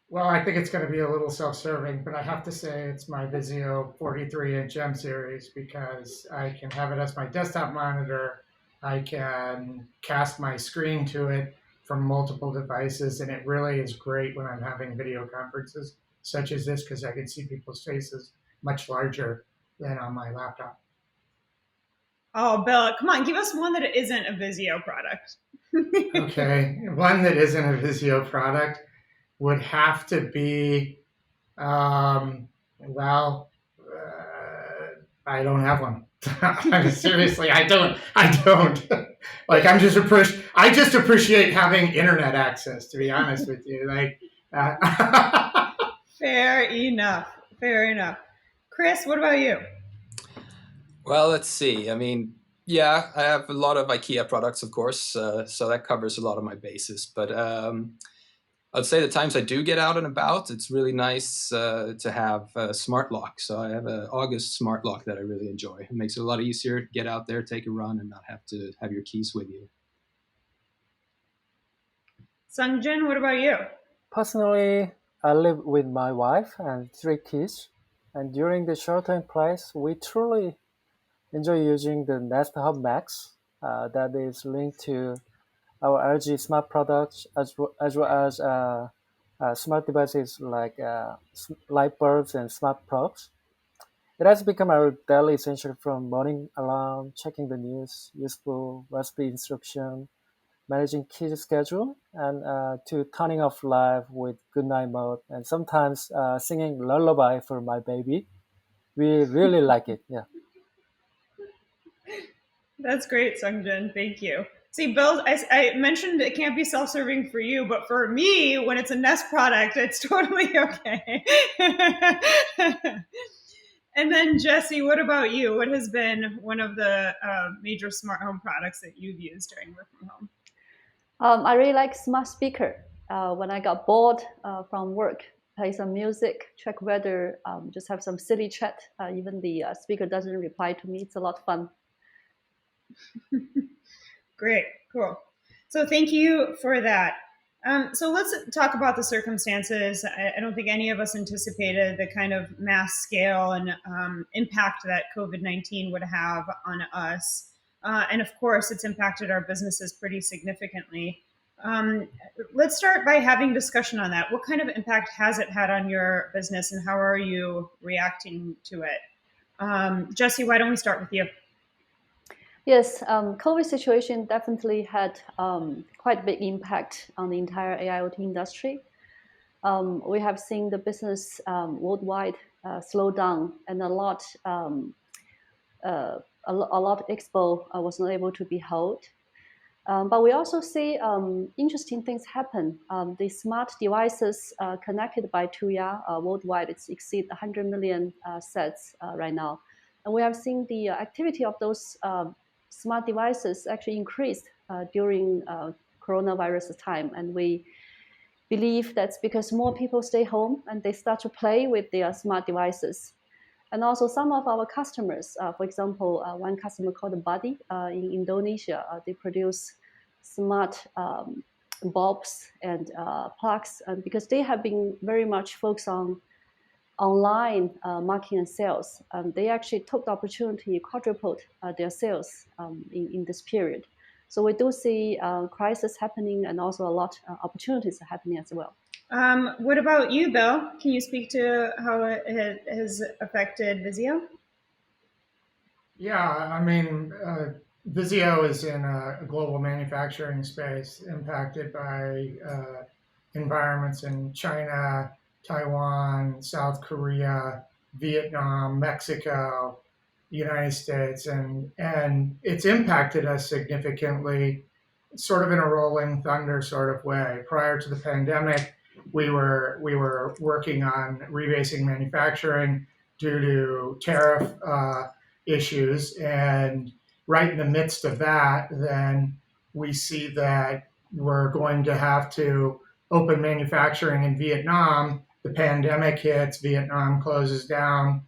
Well, I think it's going to be a little self-serving, but I have to say it's my Vizio 43-inch M series because I can have it as my desktop monitor. I can cast my screen to it from multiple devices, and it really is great when I'm having video conferences such as this because I can see people's faces much larger than on my laptop. Oh, Bill, come on, give us one that isn't a Vizio product. Okay, one that isn't a Vizio product would have to be, I don't have one. Seriously, I don't. Like, I just appreciate having internet access, to be honest with you. Like, Fair enough. Chris, what about you? Well, let's see. I mean, yeah, I have a lot of IKEA products, of course, so that covers a lot of my bases. But I'd say the times I do get out and about, it's really nice to have a smart lock. So I have an August smart lock that I really enjoy. It makes it a lot easier to get out there, take a run, and not have to have your keys with you. Sungjin, what about you? Personally, I live with my wife and 3 kids, and during the shelter in place, we truly enjoy using the Nest Hub Max that is linked to our LG smart products as well as smart devices like light bulbs and smart plugs. It has become our daily essential from morning alarm, checking the news, useful recipe instruction, managing kids' schedule, and to turning off live with good night mode, and sometimes singing lullaby for my baby. We really like it. Yeah. That's great, Sungjin. Thank you. See, Bill, I mentioned it can't be self-serving for you, but for me, when it's a Nest product, it's totally okay. And then Jesse, what about you? What has been one of the major smart home products that you've used during work from home? I really like smart speaker. When I got bored from work, play some music, check weather, just have some silly chat. Even the speaker doesn't reply to me. It's a lot of fun. Great, cool. So thank you for that. So let's talk about the circumstances. I don't think any of us anticipated the kind of mass scale and impact that COVID-19 would have on us. And of course, it's impacted our businesses pretty significantly. Let's start by having discussion on that. What kind of impact has it had on your business and how are you reacting to it? Jesse, why don't we start with you? Yes, COVID situation definitely had quite a big impact on the entire AIoT industry. We have seen the business worldwide slow down, and a lot expo was not able to be held. But we also see interesting things happen. The smart devices connected by Tuya worldwide, it's exceed 100 million sets right now. And we have seen the activity of those smart devices actually increased during coronavirus time. And we believe that's because more people stay home and they start to play with their smart devices. And also some of our customers, for example, one customer called Buddy in Indonesia, they produce smart bulbs and plugs because they have been very much focused on online marketing and sales. They actually took the opportunity, quadrupled their sales in this period. So we do see crisis happening and also a lot of opportunities happening as well. What about you, Bill? Can you speak to how it has affected Vizio? Yeah, I mean, Vizio is in a global manufacturing space impacted by environments in China, Taiwan, South Korea, Vietnam, Mexico, United States, and it's impacted us significantly, sort of in a rolling thunder sort of way. Prior to the pandemic, we were working on rebasing manufacturing due to tariff issues, and right in the midst of that, then we see that we're going to have to open manufacturing in Vietnam. The pandemic hits, Vietnam closes down.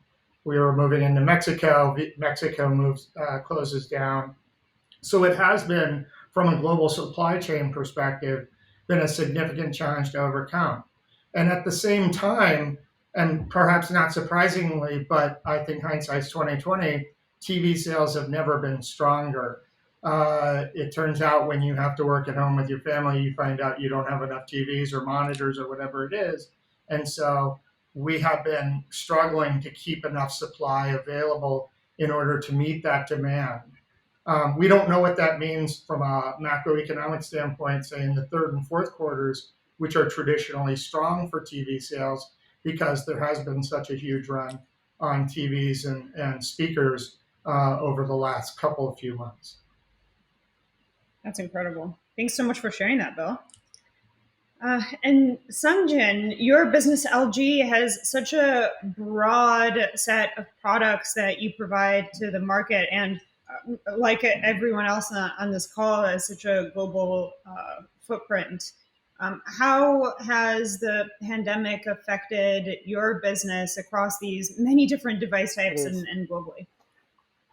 We were moving into Mexico. Mexico closes down. So it has been, from a global supply chain perspective, been a significant challenge to overcome. And at the same time, and perhaps not surprisingly, but I think hindsight's 2020, TV sales have never been stronger. It turns out when you have to work at home with your family, you find out you don't have enough TVs or monitors or whatever it is. And so we have been struggling to keep enough supply available in order to meet that demand. We don't know what that means from a macroeconomic standpoint, say in the third and fourth quarters, which are traditionally strong for TV sales, because there has been such a huge run on TVs and speakers over the last couple of few months. That's incredible. Thanks so much for sharing that, Bill. And Sungjin, your business LG has such a broad set of products that you provide to the market, and like everyone else on this call, has such a global footprint. How has the pandemic affected your business across these many different device types and globally?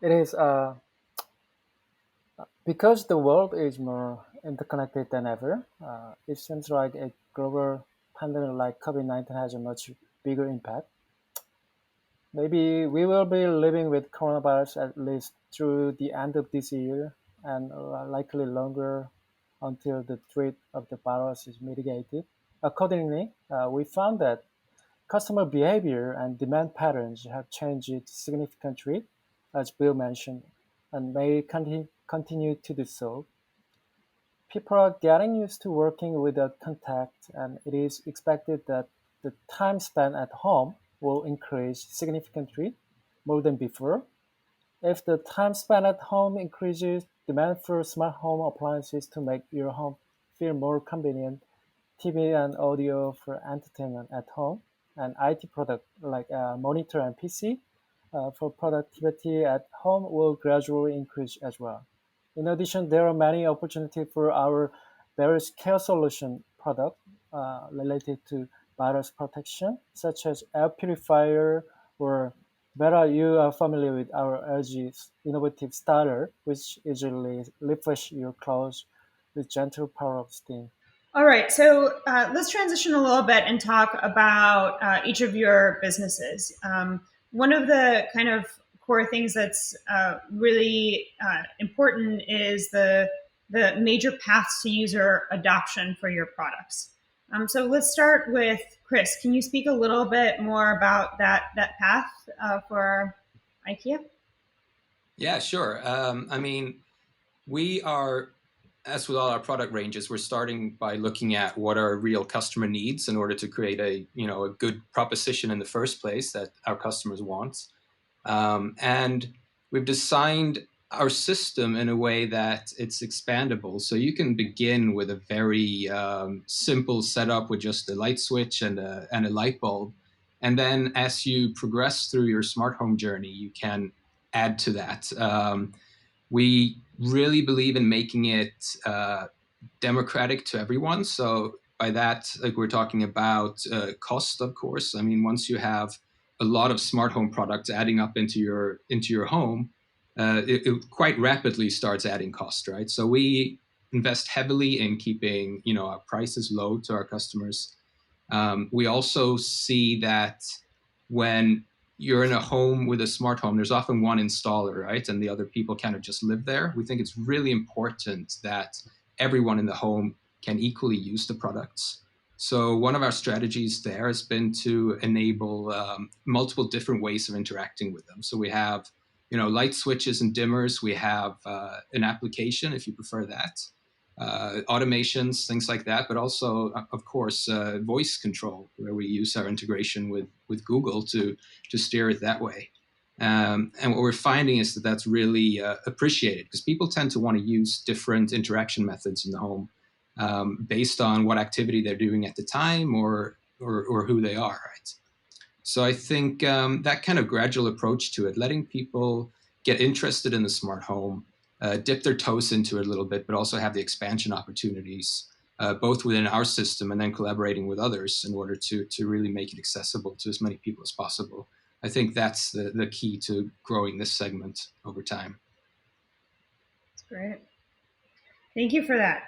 It is because the world is more interconnected than ever. It seems like a global pandemic like COVID-19 has a much bigger impact. Maybe we will be living with coronavirus at least through the end of this year and likely longer until the threat of the virus is mitigated. Accordingly, we found that customer behavior and demand patterns have changed significantly, as Bill mentioned, and may continue to do so. People are getting used to working without contact, and it is expected that the time spent at home will increase significantly more than before. If the time spent at home increases, demand for smart home appliances to make your home feel more convenient, TV and audio for entertainment at home, and IT products like a monitor and PC for productivity at home will gradually increase as well. In addition, there are many opportunities for our various care solution products related to virus protection, such as air purifier or Vera, you are familiar with our LG's innovative starter, which easily refresh your clothes with gentle power of steam. All right, so let's transition a little bit and talk about each of your businesses. One of the kind of core things that's really important is the major paths to user adoption for your products. So let's start with Chris. Can you speak a little bit more about that path for IKEA? Yeah, sure. I mean, we are, as with all our product ranges, we're starting by looking at what are real customer needs in order to create a good proposition in the first place that our customers want. And we've designed our system in a way that it's expandable. So you can begin with a very simple setup with just a light switch and a light bulb. And then as you progress through your smart home journey, you can add to that. We really believe in making it democratic to everyone. So by that, like we're talking about cost, of course. I mean, once you have a lot of smart home products adding up into your home, it quite rapidly starts adding cost, right? So we invest heavily in keeping our prices low to our customers. We also see that when you're in a home with a smart home, there's often one installer, right? And the other people kind of just live there. We think it's really important that everyone in the home can equally use the products. So one of our strategies there has been to enable multiple different ways of interacting with them. So we have, light switches and dimmers. We have an application, if you prefer that, automations, things like that, but also, of course, voice control, where we use our integration with Google to steer it that way. And what we're finding is that that's really appreciated because people tend to want to use different interaction methods in the home based on what activity they're doing at the time or who they are, right? So I think that kind of gradual approach to it, letting people get interested in the smart home, dip their toes into it a little bit, but also have the expansion opportunities, both within our system and then collaborating with others in order to really make it accessible to as many people as possible. I think that's the key to growing this segment over time. That's great. Thank you for that.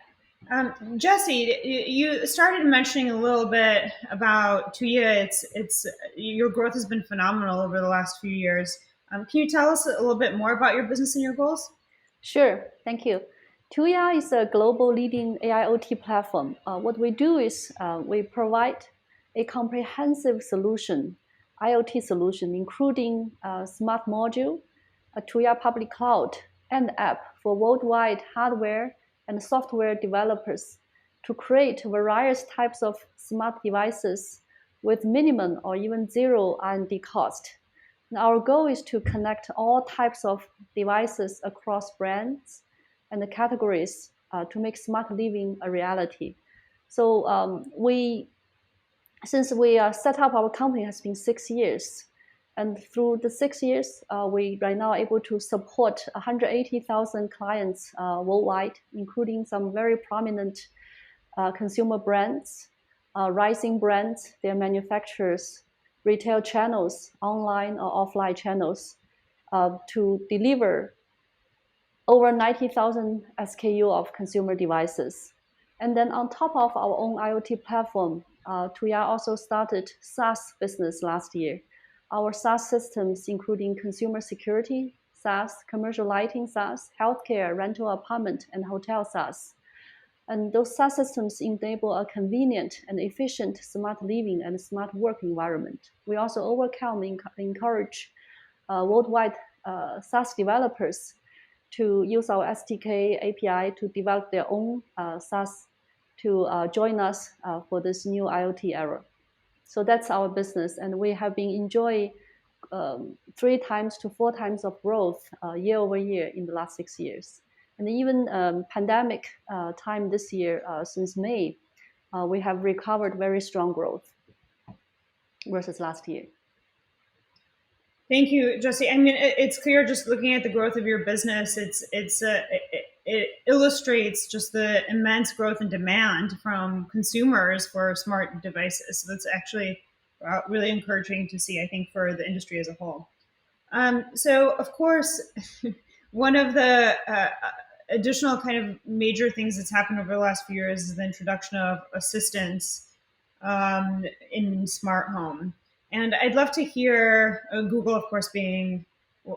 Jesse, you started mentioning a little bit about Tuya. It's your growth has been phenomenal over the last few years. Can you tell us a little bit more about your business and your goals? Sure, thank you. Tuya is a global leading AIoT platform. What we do is we provide a comprehensive solution, IoT solution, including a smart module, a Tuya public cloud, and app for worldwide hardware and software developers to create various types of smart devices with minimum or even zero R&D cost. And our goal is to connect all types of devices across brands and the categories to make smart living a reality. So since we set up our company has been 6 years, and through the 6 years, we right now are able to support 180,000 clients worldwide, including some very prominent consumer brands, rising brands, their manufacturers, retail channels, online or offline channels, to deliver over 90,000 SKU of consumer devices. And then on top of our own IoT platform, Tuya also started SaaS business last year. Our SaaS systems, including consumer security SaaS, commercial lighting SaaS, healthcare, rental apartment, and hotel SaaS. And those SaaS systems enable a convenient and efficient smart living and smart work environment. We also encourage worldwide SaaS developers to use our SDK API to develop their own SaaS to join us for this new IoT era. So that's our business, and we have been enjoying 3 times to 4 times of growth year over year in the last 6 years. And even pandemic time this year, since May, we have recovered very strong growth versus last year. Thank you, Jesse. I mean, it's clear just looking at the growth of your business, it illustrates just the immense growth and demand from consumers for smart devices. So that's actually really encouraging to see, I think, for the industry as a whole. So, of course, one of the additional kind of major things that's happened over the last few years is the introduction of assistants in smart home. And I'd love to hear Google, of course, being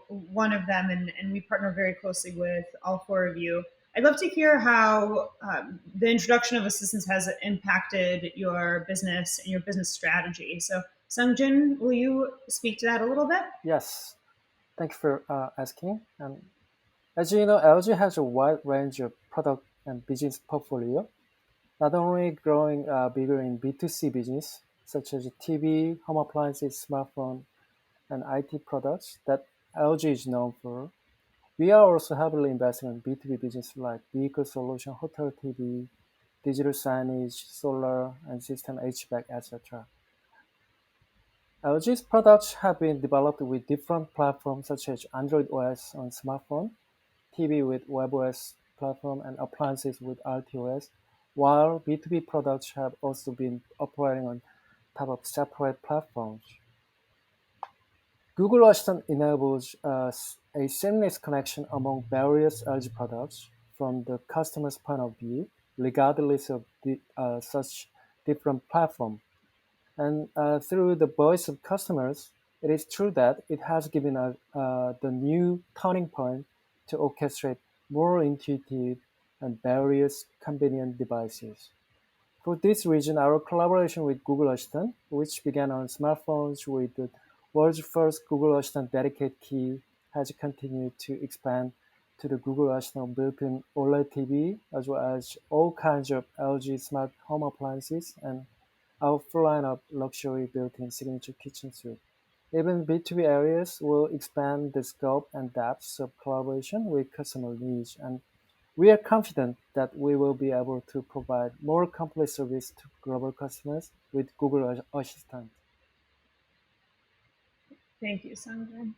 one of them, and we partner very closely with all four of you. I'd love to hear how the introduction of assistants has impacted your business and your business strategy. So, Sungjin, will you speak to that a little bit? Yes, thank you for asking. As you know, LG has a wide range of product and business portfolio, not only growing bigger in B2C business, such as TV, home appliances, smartphone, and IT products that LG is known for. We are also heavily investing in B2B business like vehicle solution, hotel TV, digital signage, solar, and system HVAC, etc. LG's products have been developed with different platforms such as Android OS on smartphone, TV with WebOS platform, and appliances with RTOS, while B2B products have also been operating on top of separate platforms. Google Assistant enables a seamless connection among various LG products from the customer's point of view, regardless of such different platform. And through the voice of customers, it is true that it has given us the new turning point to orchestrate more intuitive and various convenient devices. For this reason, our collaboration with Google Assistant, which began on smartphones with the world's first Google Assistant dedicated key, has continued to expand to the Google Assistant built-in OLED TV, as well as all kinds of LG smart home appliances and our full line of luxury built-in signature kitchen suite. Even B2B areas will expand the scope and depth of collaboration with customer needs, and we are confident that we will be able to provide more complete service to global customers with Google Assistant. Thank you, Sungjin.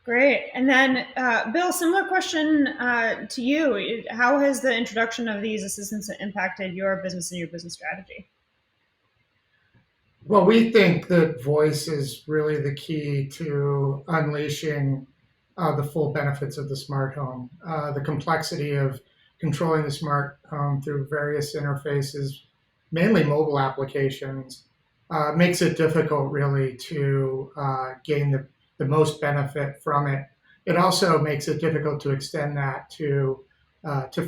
Great. And then, Bill, similar question to you. How has the introduction of these assistants impacted your business and your business strategy? Well, we think that voice is really the key to unleashing the full benefits of the smart home. The complexity of controlling the smart home through various interfaces, mainly mobile applications, makes it difficult really to gain the most benefit from it. It also makes it difficult to extend that to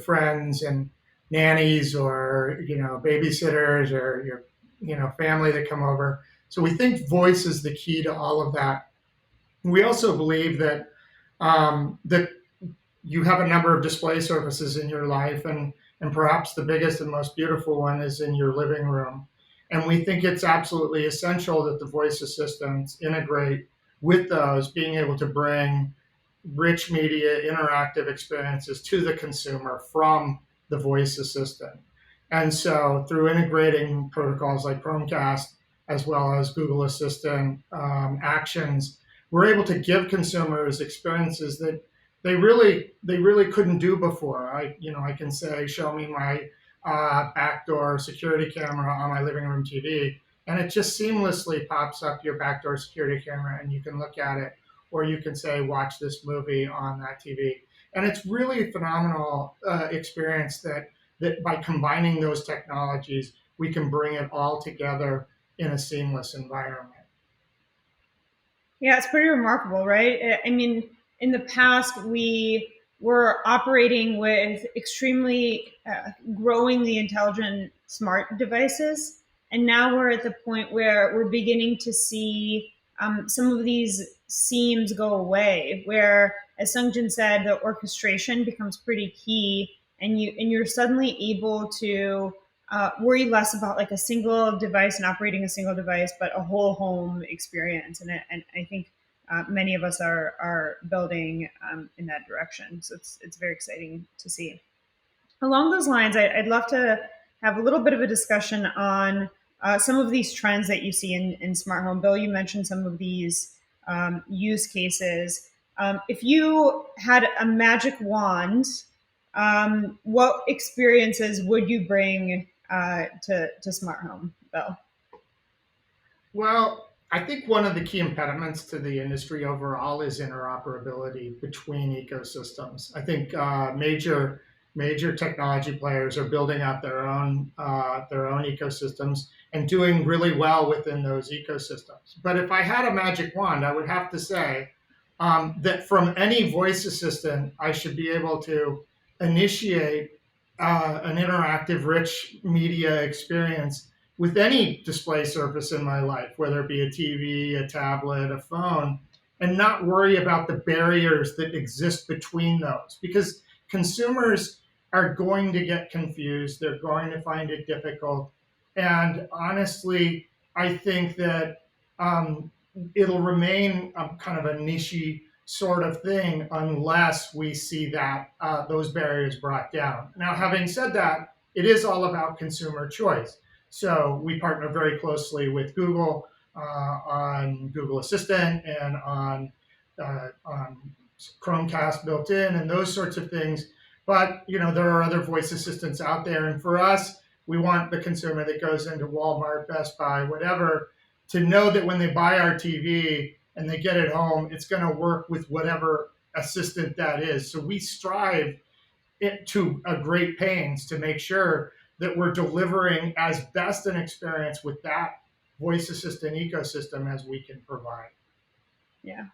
friends and nannies or babysitters or your family that come over. So we think voice is the key to all of that. We also believe that that you have a number of display surfaces in your life, and perhaps the biggest and most beautiful one is in your living room. And we think it's absolutely essential that the voice assistants integrate with those, being able to bring rich media interactive experiences to the consumer from the voice assistant. And so through integrating protocols like Chromecast, as well as Google Assistant actions, we're able to give consumers experiences that they really couldn't do before. I can say, show me my backdoor security camera on my living room TV, and it just seamlessly pops up your backdoor security camera, and you can look at it, or you can say, watch this movie on that TV. And it's really a phenomenal experience that by combining those technologies, we can bring it all together in a seamless environment. Yeah, it's pretty remarkable, right? I mean, in the past, we were operating with extremely growingly intelligent smart devices. And now we're at the point where we're beginning to see some of these seams go away, where, as Sungjin said, the orchestration becomes pretty key, and you're suddenly able to worry less about like a single device and operating a single device, but a whole home experience. And I think many of us are building in that direction. So it's very exciting to see. Along those lines, I'd love to have a little bit of a discussion on some of these trends that you see in smart home. Bill, you mentioned some of these use cases. If you had a magic wand, what experiences would you bring to smart home, Bill? Well, I think one of the key impediments to the industry overall is interoperability between ecosystems. I think major technology players are building out their own ecosystems and doing really well within those ecosystems. But if I had a magic wand, I would have to say that from any voice assistant, I should be able to initiate an interactive, rich media experience with any display surface in my life, whether it be a TV, a tablet, a phone, and not worry about the barriers that exist between those. Because consumers are going to get confused, they're going to find it difficult. And honestly, I think that it'll remain kind of a niche sort of thing unless we see that those barriers brought down. Now, having said that, it is all about consumer choice. So we partner very closely with Google on Google Assistant and on Chromecast built in and those sorts of things. But there are other voice assistants out there, and for us, we want the consumer that goes into Walmart, Best Buy, whatever, to know that when they buy our TV and they get it home, it's going to work with whatever assistant that is. So we strive to a great pains to make sure that we're delivering as best an experience with that voice assistant ecosystem as we can provide. Yeah.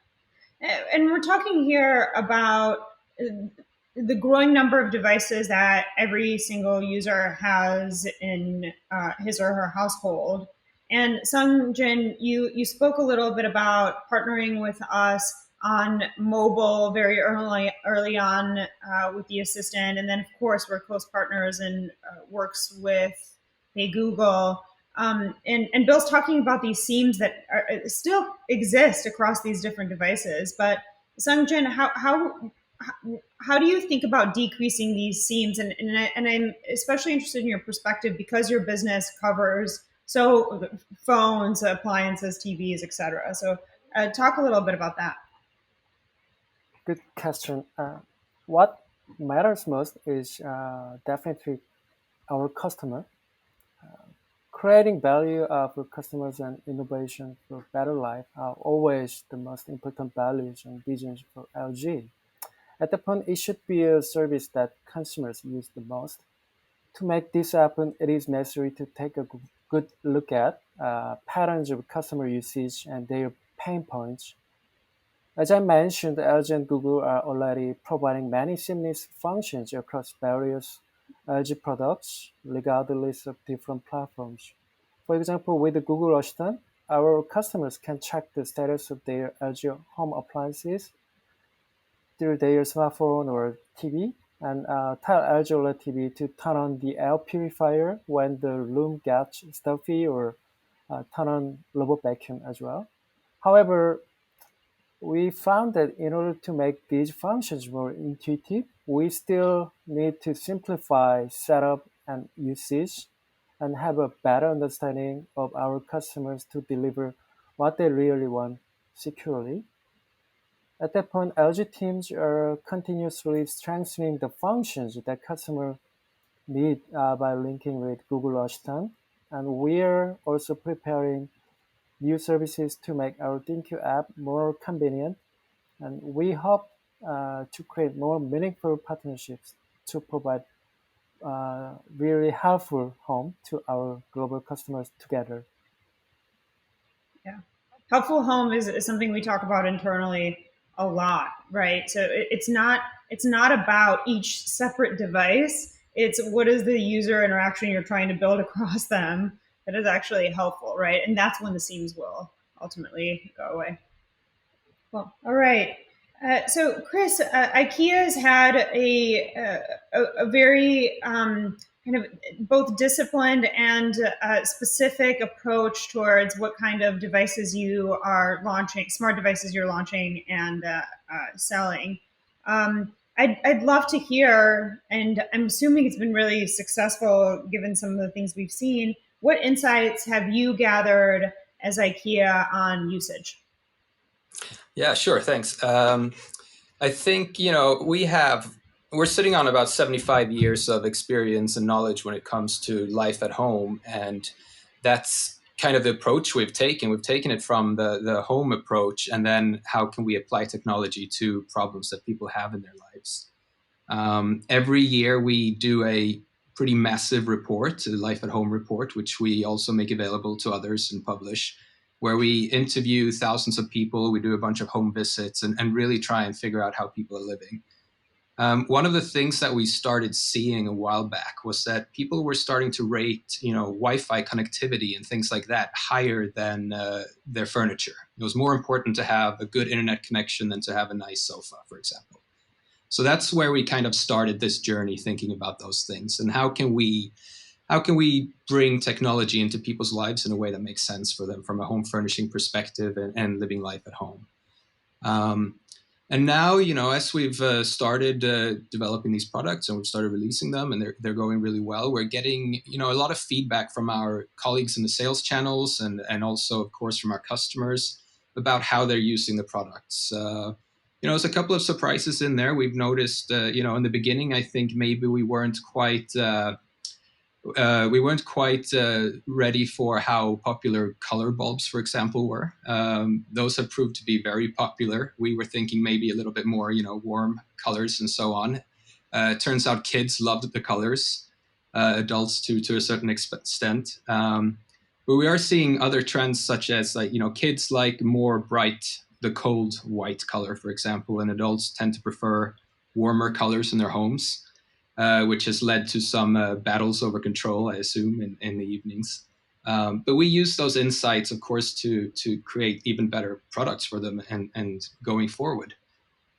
And we're talking here about the growing number of devices that every single user has in his or her household. And Sungjin, you spoke a little bit about partnering with us on mobile very early on with the assistant, and then of course we're close partners and works with Hey Google. And Bill's talking about these seams that still exist across these different devices. But Sungjin, how do you think about decreasing these seams? And I'm especially interested in your perspective because your business covers phones, appliances, TVs, etc. So talk a little bit about that. Good question. What matters most is definitely our customer. Creating value for customers and innovation for better life are always the most important values and visions for LG. At the point, it should be a service that consumers use the most. To make this happen, it is necessary to take a good look at patterns of customer usage and their pain points. As I mentioned, LG and Google are already providing many seamless functions across various LG products, regardless of different platforms. For example, with the Google Assistant, our customers can check the status of their LG home appliances through their smartphone or TV and tell LG OLED TV to turn on the air purifier when the room gets stuffy or turn on robot vacuum as well. However, we found that in order to make these functions more intuitive, we still need to simplify setup and usage and have a better understanding of our customers to deliver what they really want securely. At that point, LG teams are continuously strengthening the functions that customers need by linking with Google Assistant. And we're also preparing new services to make our ThinQ app more convenient. And we hope to create more meaningful partnerships to provide really helpful home to our global customers together. Yeah. Helpful home is something we talk about internally a lot, right? So it's not about each separate device. It's what is the user interaction you're trying to build across them that is actually helpful, right? And that's when the seams will ultimately go away. Well, all right. So, Chris, IKEA has had a very kind of both disciplined and specific approach towards what kind of devices you are launching, smart devices you're launching and selling. I'd love to hear, and I'm assuming it's been really successful given some of the things we've seen. What insights have you gathered as IKEA on usage? Yeah, sure. Thanks. I think, we're sitting on about 75 years of experience and knowledge when it comes to life at home. And that's kind of the approach we've taken. We've taken it from the home approach, and then how can we apply technology to problems that people have in their lives. Every year we do a pretty massive report, a life at home report, which we also make available to others and publish, where we interview thousands of people. We do a bunch of home visits and really try and figure out how people are living. One of the things that we started seeing a while back was that people were starting to rate, Wi-Fi connectivity and things like that higher than their furniture. It was more important to have a good internet connection than to have a nice sofa, for example. So that's where we kind of started this journey, thinking about those things and how can we bring technology into people's lives in a way that makes sense for them from a home furnishing perspective and living life at home. And now, as we've started developing these products and we've started releasing them and they're going really well, we're getting, a lot of feedback from our colleagues in the sales channels and also, of course, from our customers about how they're using the products. There's a couple of surprises in there. We've noticed, in the beginning, I think maybe we weren't quite ready for how popular color bulbs, for example, were. Those have proved to be very popular. We were thinking maybe a little bit more, warm colors and so on. Turns out kids loved the colors, adults to a certain extent. But we are seeing other trends such as kids like more bright, the cold white color, for example, and adults tend to prefer warmer colors in their homes. Which has led to some battles over control, I assume, in the evenings. But we use those insights, of course, to create even better products for them and going forward.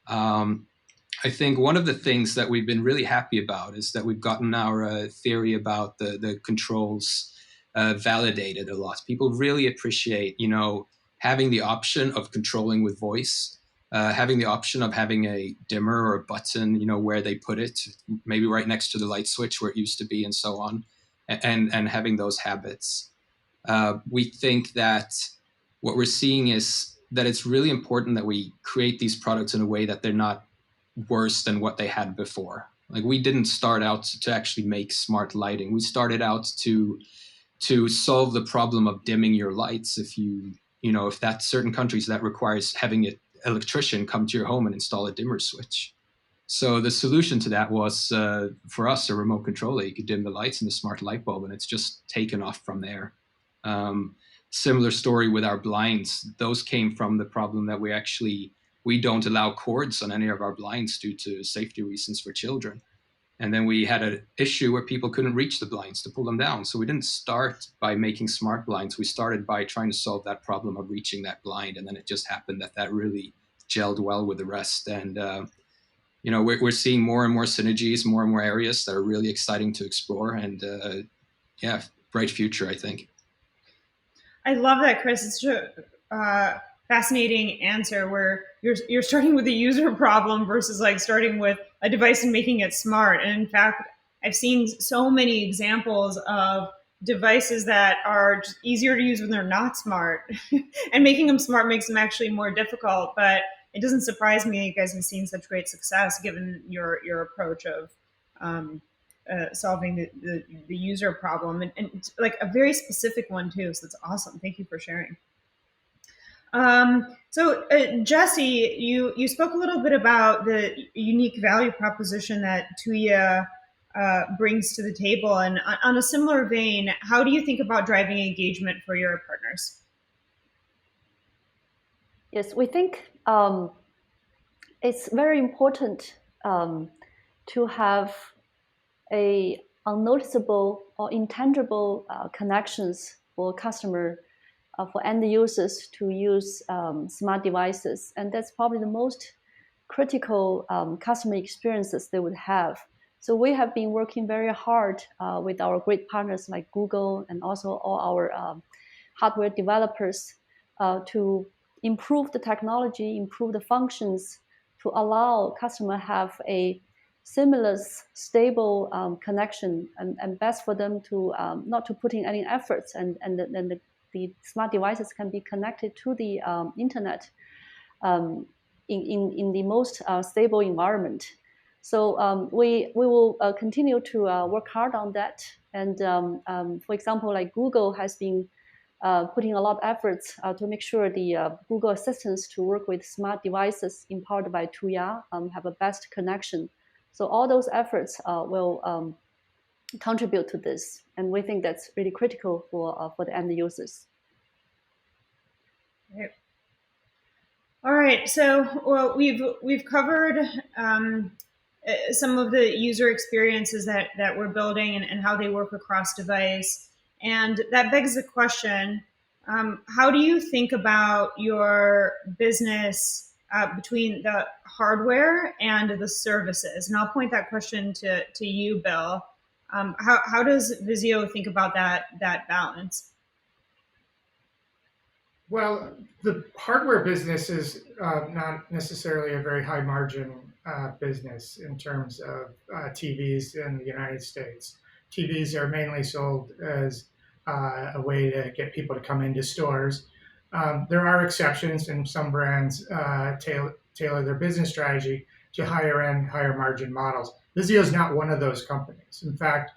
I think one of the things that we've been really happy about is that we've gotten our theory about the controls validated a lot. People really appreciate, having the option of controlling with voice. Having the option of having a dimmer or a button, where they put it, maybe right next to the light switch where it used to be and so on, and having those habits. We think that what we're seeing is that it's really important that we create these products in a way that they're not worse than what they had before. Like, we didn't start out to actually make smart lighting. We started out to solve the problem of dimming your lights. If that's certain countries that requires having an electrician come to your home and install a dimmer switch. So the solution to that was, for us, a remote control. You could dim the lights in a smart light bulb, and it's just taken off from there. Similar story with our blinds. Those came from the problem that we don't allow cords on any of our blinds due to safety reasons for children. And then we had an issue where people couldn't reach the blinds to pull them down. So we didn't start by making smart blinds. We started by trying to solve that problem of reaching that blind. And then it just happened that really gelled well with the rest. And, we're seeing more and more synergies, more and more areas that are really exciting to explore. And bright future, I think. I love that, Chris. It's such a fascinating answer where you're starting with a user problem versus starting with a device and making it smart. And in fact, I've seen so many examples of devices that are just easier to use when they're not smart, and making them smart makes them actually more difficult. But it doesn't surprise me that you guys have seen such great success given your approach of solving the user problem, and it's a very specific one too. So that's awesome. Thank you for sharing. So Jesse, you spoke a little bit about the unique value proposition that Tuya brings to the table, and on a similar vein, how do you think about driving engagement for your partners? Yes, we think it's very important to have a unnoticeable or intangible connections for customer, for end users to use smart devices. And that's probably the most critical customer experiences they would have. So we have been working very hard with our great partners like Google and also all our hardware developers to improve the technology, improve the functions to allow customer have a seamless, stable connection, and best for them to not to put in any efforts, and then the smart devices can be connected to the internet. in the most stable environment. So we will continue to work hard on that. And for example, like Google has been putting a lot of efforts to make sure the Google Assistants to work with smart devices empowered by Tuya have a best connection. So all those efforts will contribute to this, and we think that's really critical for the end users. Right. All right, so well, we've covered some of the user experiences that we're building and how they work across device, and that begs the question: how do you think about your business between the hardware and the services? And I'll point that question to you, Bill. How does Vizio think about that balance? Well, the hardware business is not necessarily a very high margin business in terms of TVs in the United States. TVs are mainly sold as a way to get people to come into stores. There are exceptions, and some brands tailor their business strategy to higher end, higher margin models. Vizio is not one of those companies. In fact,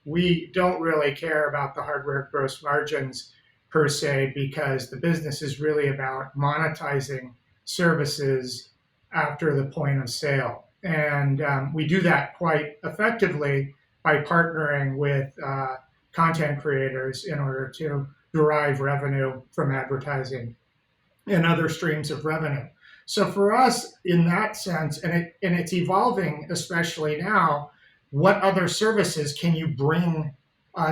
we don't really care about the hardware gross margins per se, because the business is really about monetizing services after the point of sale. And we do that quite effectively by partnering with content creators in order to derive revenue from advertising and other streams of revenue. So for us, in that sense, and it's evolving, especially now, what other services can you bring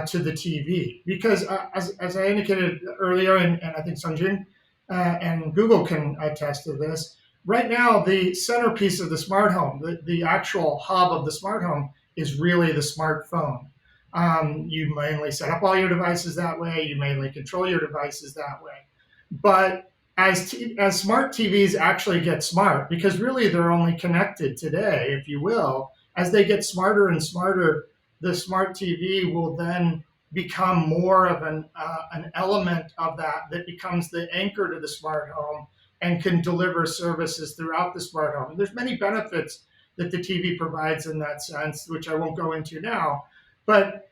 to the TV? Because as I indicated earlier, and I think Sungjin and Google can attest to this, right now the centerpiece of the smart home, the actual hub of the smart home, is really the smartphone. You mainly set up all your devices that way. You mainly control your devices that way. But as smart TVs actually get smart, because really they're only connected today, if you will, as they get smarter and smarter, the smart TV will then become more of an element of that becomes the anchor to the smart home and can deliver services throughout the smart home. And there's many benefits that the TV provides in that sense, which I won't go into now. But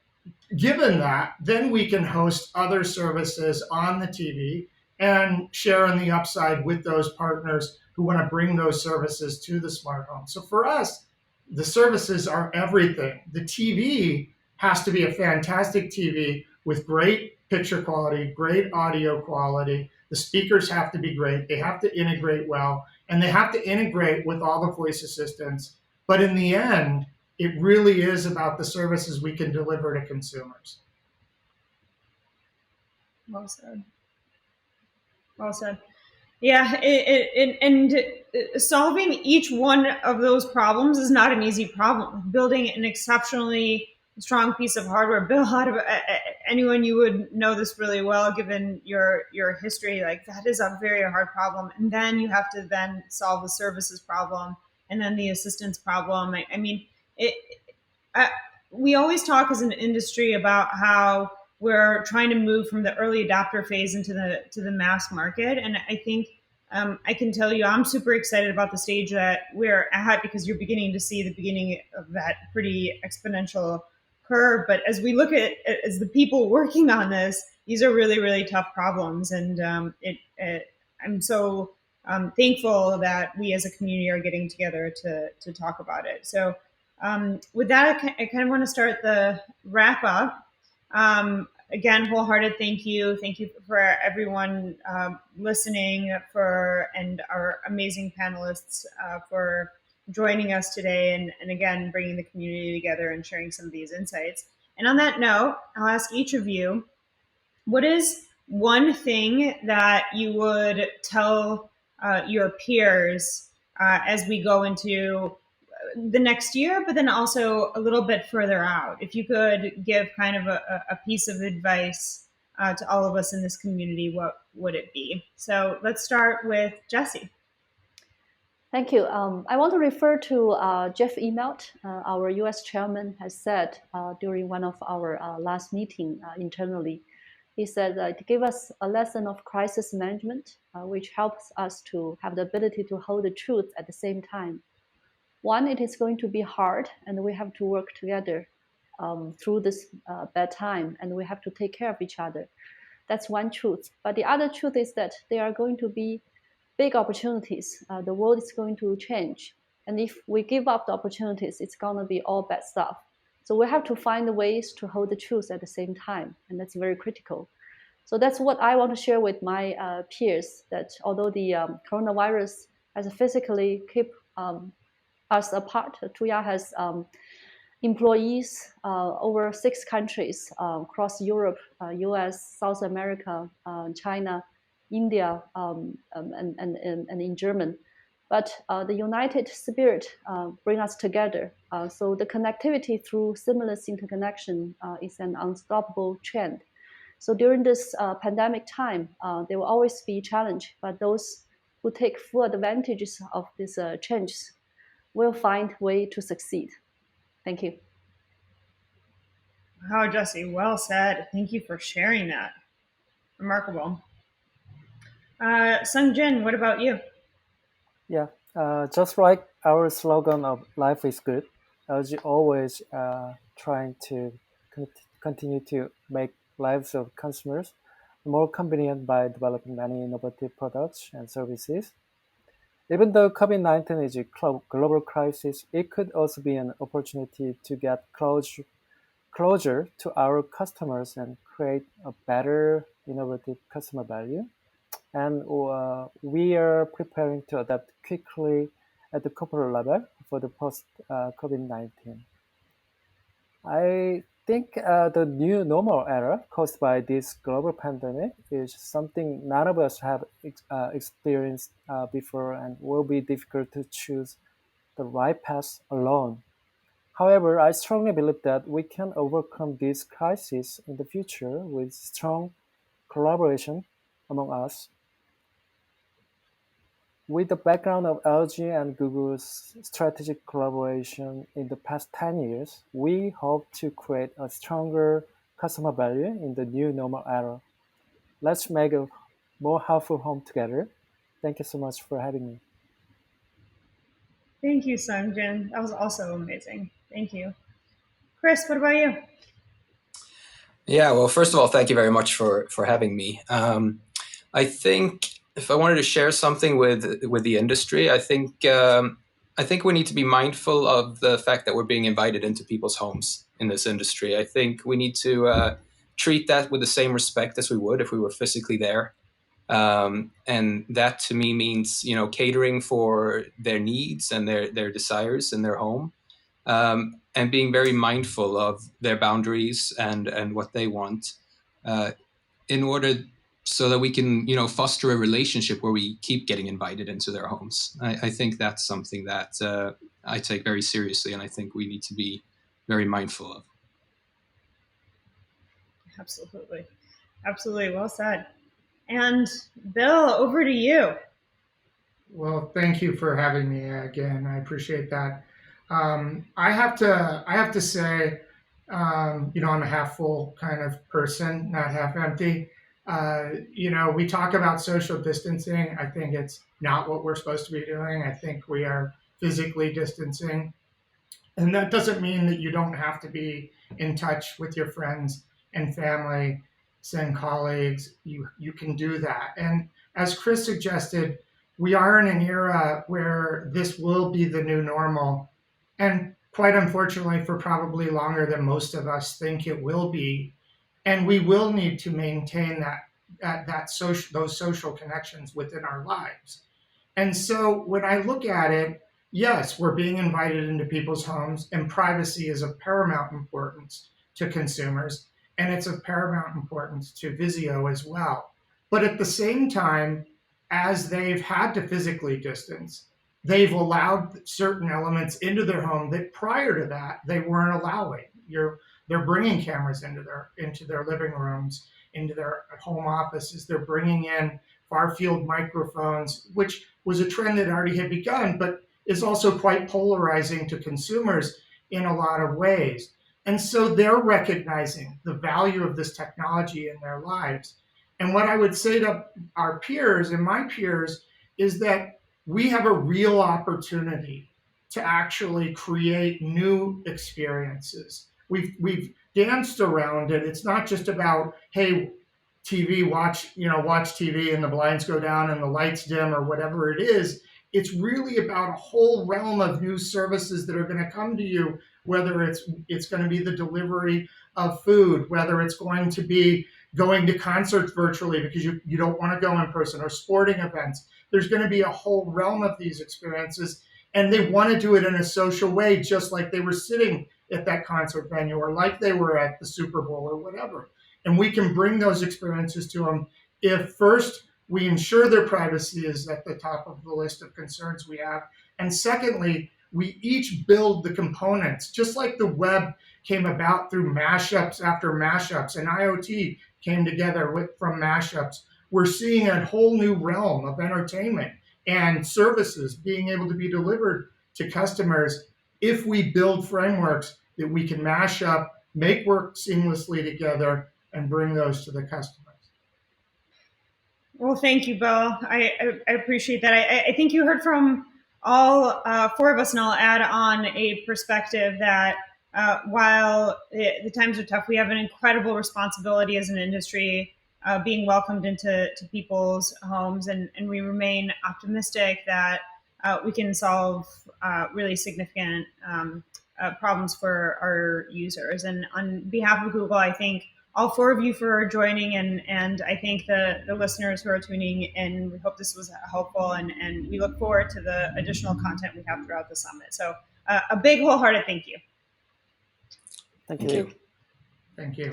given that, then we can host other services on the TV and share in the upside with those partners who want to bring those services to the smart home. So for us, the services are everything. The TV has to be a fantastic TV with great picture quality, great audio quality. The speakers have to be great. They have to integrate well, and they have to integrate with all the voice assistants. But in the end, it really is about the services we can deliver to consumers. Well said. Well said. Yeah, and solving each one of those problems is not an easy problem. Building an exceptionally strong piece of hardware, Bill, anyone you would know this really well, given your history, like that is a very hard problem. And then you have to then solve the services problem and then the assistance problem. I mean, we always talk as an industry about how we're trying to move from the early adopter phase into the mass market, and I think I can tell you I'm super excited about the stage that we're at, because you're beginning to see the beginning of that pretty exponential curve. But as we look at as the people working on this, these are really, really tough problems, and I'm so thankful that we as a community are getting together to talk about it. So with that, I kind of want to start the wrap up. Again, wholehearted thank you. Thank you for everyone listening, and our amazing panelists for joining us today, and again, bringing the community together and sharing some of these insights. And on that note, I'll ask each of you, what is one thing that you would tell your peers as we go into the next year, but then also a little bit further out? If you could give kind of a piece of advice to all of us in this community, what would it be? So let's start with Jessie. Thank you. I want to refer to Jeff Immelt, our US chairman, has said during one of our last meeting internally. He said it gave us a lesson of crisis management, which helps us to have the ability to hold the truth at the same time. One, it is going to be hard, and we have to work together through this bad time, and we have to take care of each other. That's one truth. But the other truth is that there are going to be big opportunities. The world is going to change. And if we give up the opportunities, it's going to be all bad stuff. So we have to find ways to hold the truth at the same time. And that's very critical. So that's what I want to share with my peers, that although the coronavirus has physically kept us apart, Tuya has employees over 6 countries across Europe, US, South America, China, India, and in German. But the united spirit bring us together. So the connectivity through seamless interconnection is an unstoppable trend. So during this pandemic time, there will always be challenge, but those who take full advantages of these changes will find way to succeed. Thank you. Wow, Jesse, well said. Thank you for sharing that. Remarkable. Sung Jin, what about you? Yeah, just like our slogan of "Life is good," LG always trying to continue to make lives of consumers more convenient by developing many innovative products and services. Even though COVID-19 is a global crisis, it could also be an opportunity to get closer to our customers and create a better, innovative customer value. And we are preparing to adapt quickly at the corporate level for the post-COVID-19. I think the new normal era caused by this global pandemic is something none of us have experienced before, and will be difficult to choose the right path alone. However, I strongly believe that we can overcome this crisis in the future with strong collaboration among us. With the background of LG and Google's strategic collaboration in the past 10 years, we hope to create a stronger customer value in the new normal era. Let's make a more helpful home together. Thank you so much for having me. Thank you, Sung Jin. That was also amazing. Thank you. Chris, what about you? Yeah, well, first of all, thank you very much for having me. I think if I wanted to share something with the industry, I think we need to be mindful of the fact that we're being invited into people's homes in this industry. I think we need to treat that with the same respect as we would if we were physically there. And that to me means, you know, catering for their needs and their desires in their home, and being very mindful of their boundaries and what they want, in order so that we can, you know, foster a relationship where we keep getting invited into their homes. I think that's something that I take very seriously, and I think we need to be very mindful of. Absolutely. Absolutely. Well said. And Bill, over to you. Well, thank you for having me again. I appreciate that. I have to say, you know, I'm a half full kind of person, not half empty. You know, we talk about social distancing. I think it's not what we're supposed to be doing. I think we are physically distancing. And that doesn't mean that you don't have to be in touch with your friends and family and colleagues. You can do that. And as Chris suggested, we are in an era where this will be the new normal. And quite unfortunately, for probably longer than most of us think it will be. And we will need to maintain those social connections within our lives. And so when I look at it, yes, we're being invited into people's homes, and privacy is of paramount importance to consumers, and it's of paramount importance to Vizio as well. But at the same time, as they've had to physically distance, they've allowed certain elements into their home that prior to that they weren't allowing. They're bringing cameras into their living rooms, into their home offices. They're bringing in far-field microphones, which was a trend that already had begun, but is also quite polarizing to consumers in a lot of ways. And so they're recognizing the value of this technology in their lives. And what I would say to our peers and my peers is that we have a real opportunity to actually create new experiences. We've danced around it. It's not just about, hey, TV, watch TV and the blinds go down and the lights dim or whatever it is. It's really about a whole realm of new services that are going to come to you, whether it's going to be the delivery of food, whether it's going to be going to concerts virtually because you don't want to go in person, or sporting events. There's going to be a whole realm of these experiences, and they want to do it in a social way, just like they were sitting at that concert venue or like they were at the Super Bowl or whatever. And we can bring those experiences to them if first we ensure their privacy is at the top of the list of concerns we have. And secondly, we each build the components, just like the web came about through mashups after mashups, and IoT came together from mashups. We're seeing a whole new realm of entertainment and services being able to be delivered to customers if we build frameworks that we can mash up, make work seamlessly together, and bring those to the customers. Well, thank you, Bill. I appreciate that. I think you heard from all four of us, and I'll add on a perspective that while the times are tough, we have an incredible responsibility as an industry being welcomed into people's homes, and we remain optimistic that we can solve really significant problems for our users. And on behalf of Google, I thank all four of you for joining, and I thank the listeners who are tuning in. We hope this was helpful, and we look forward to the additional content we have throughout the summit. So a big wholehearted thank you. Thank you. Thank you.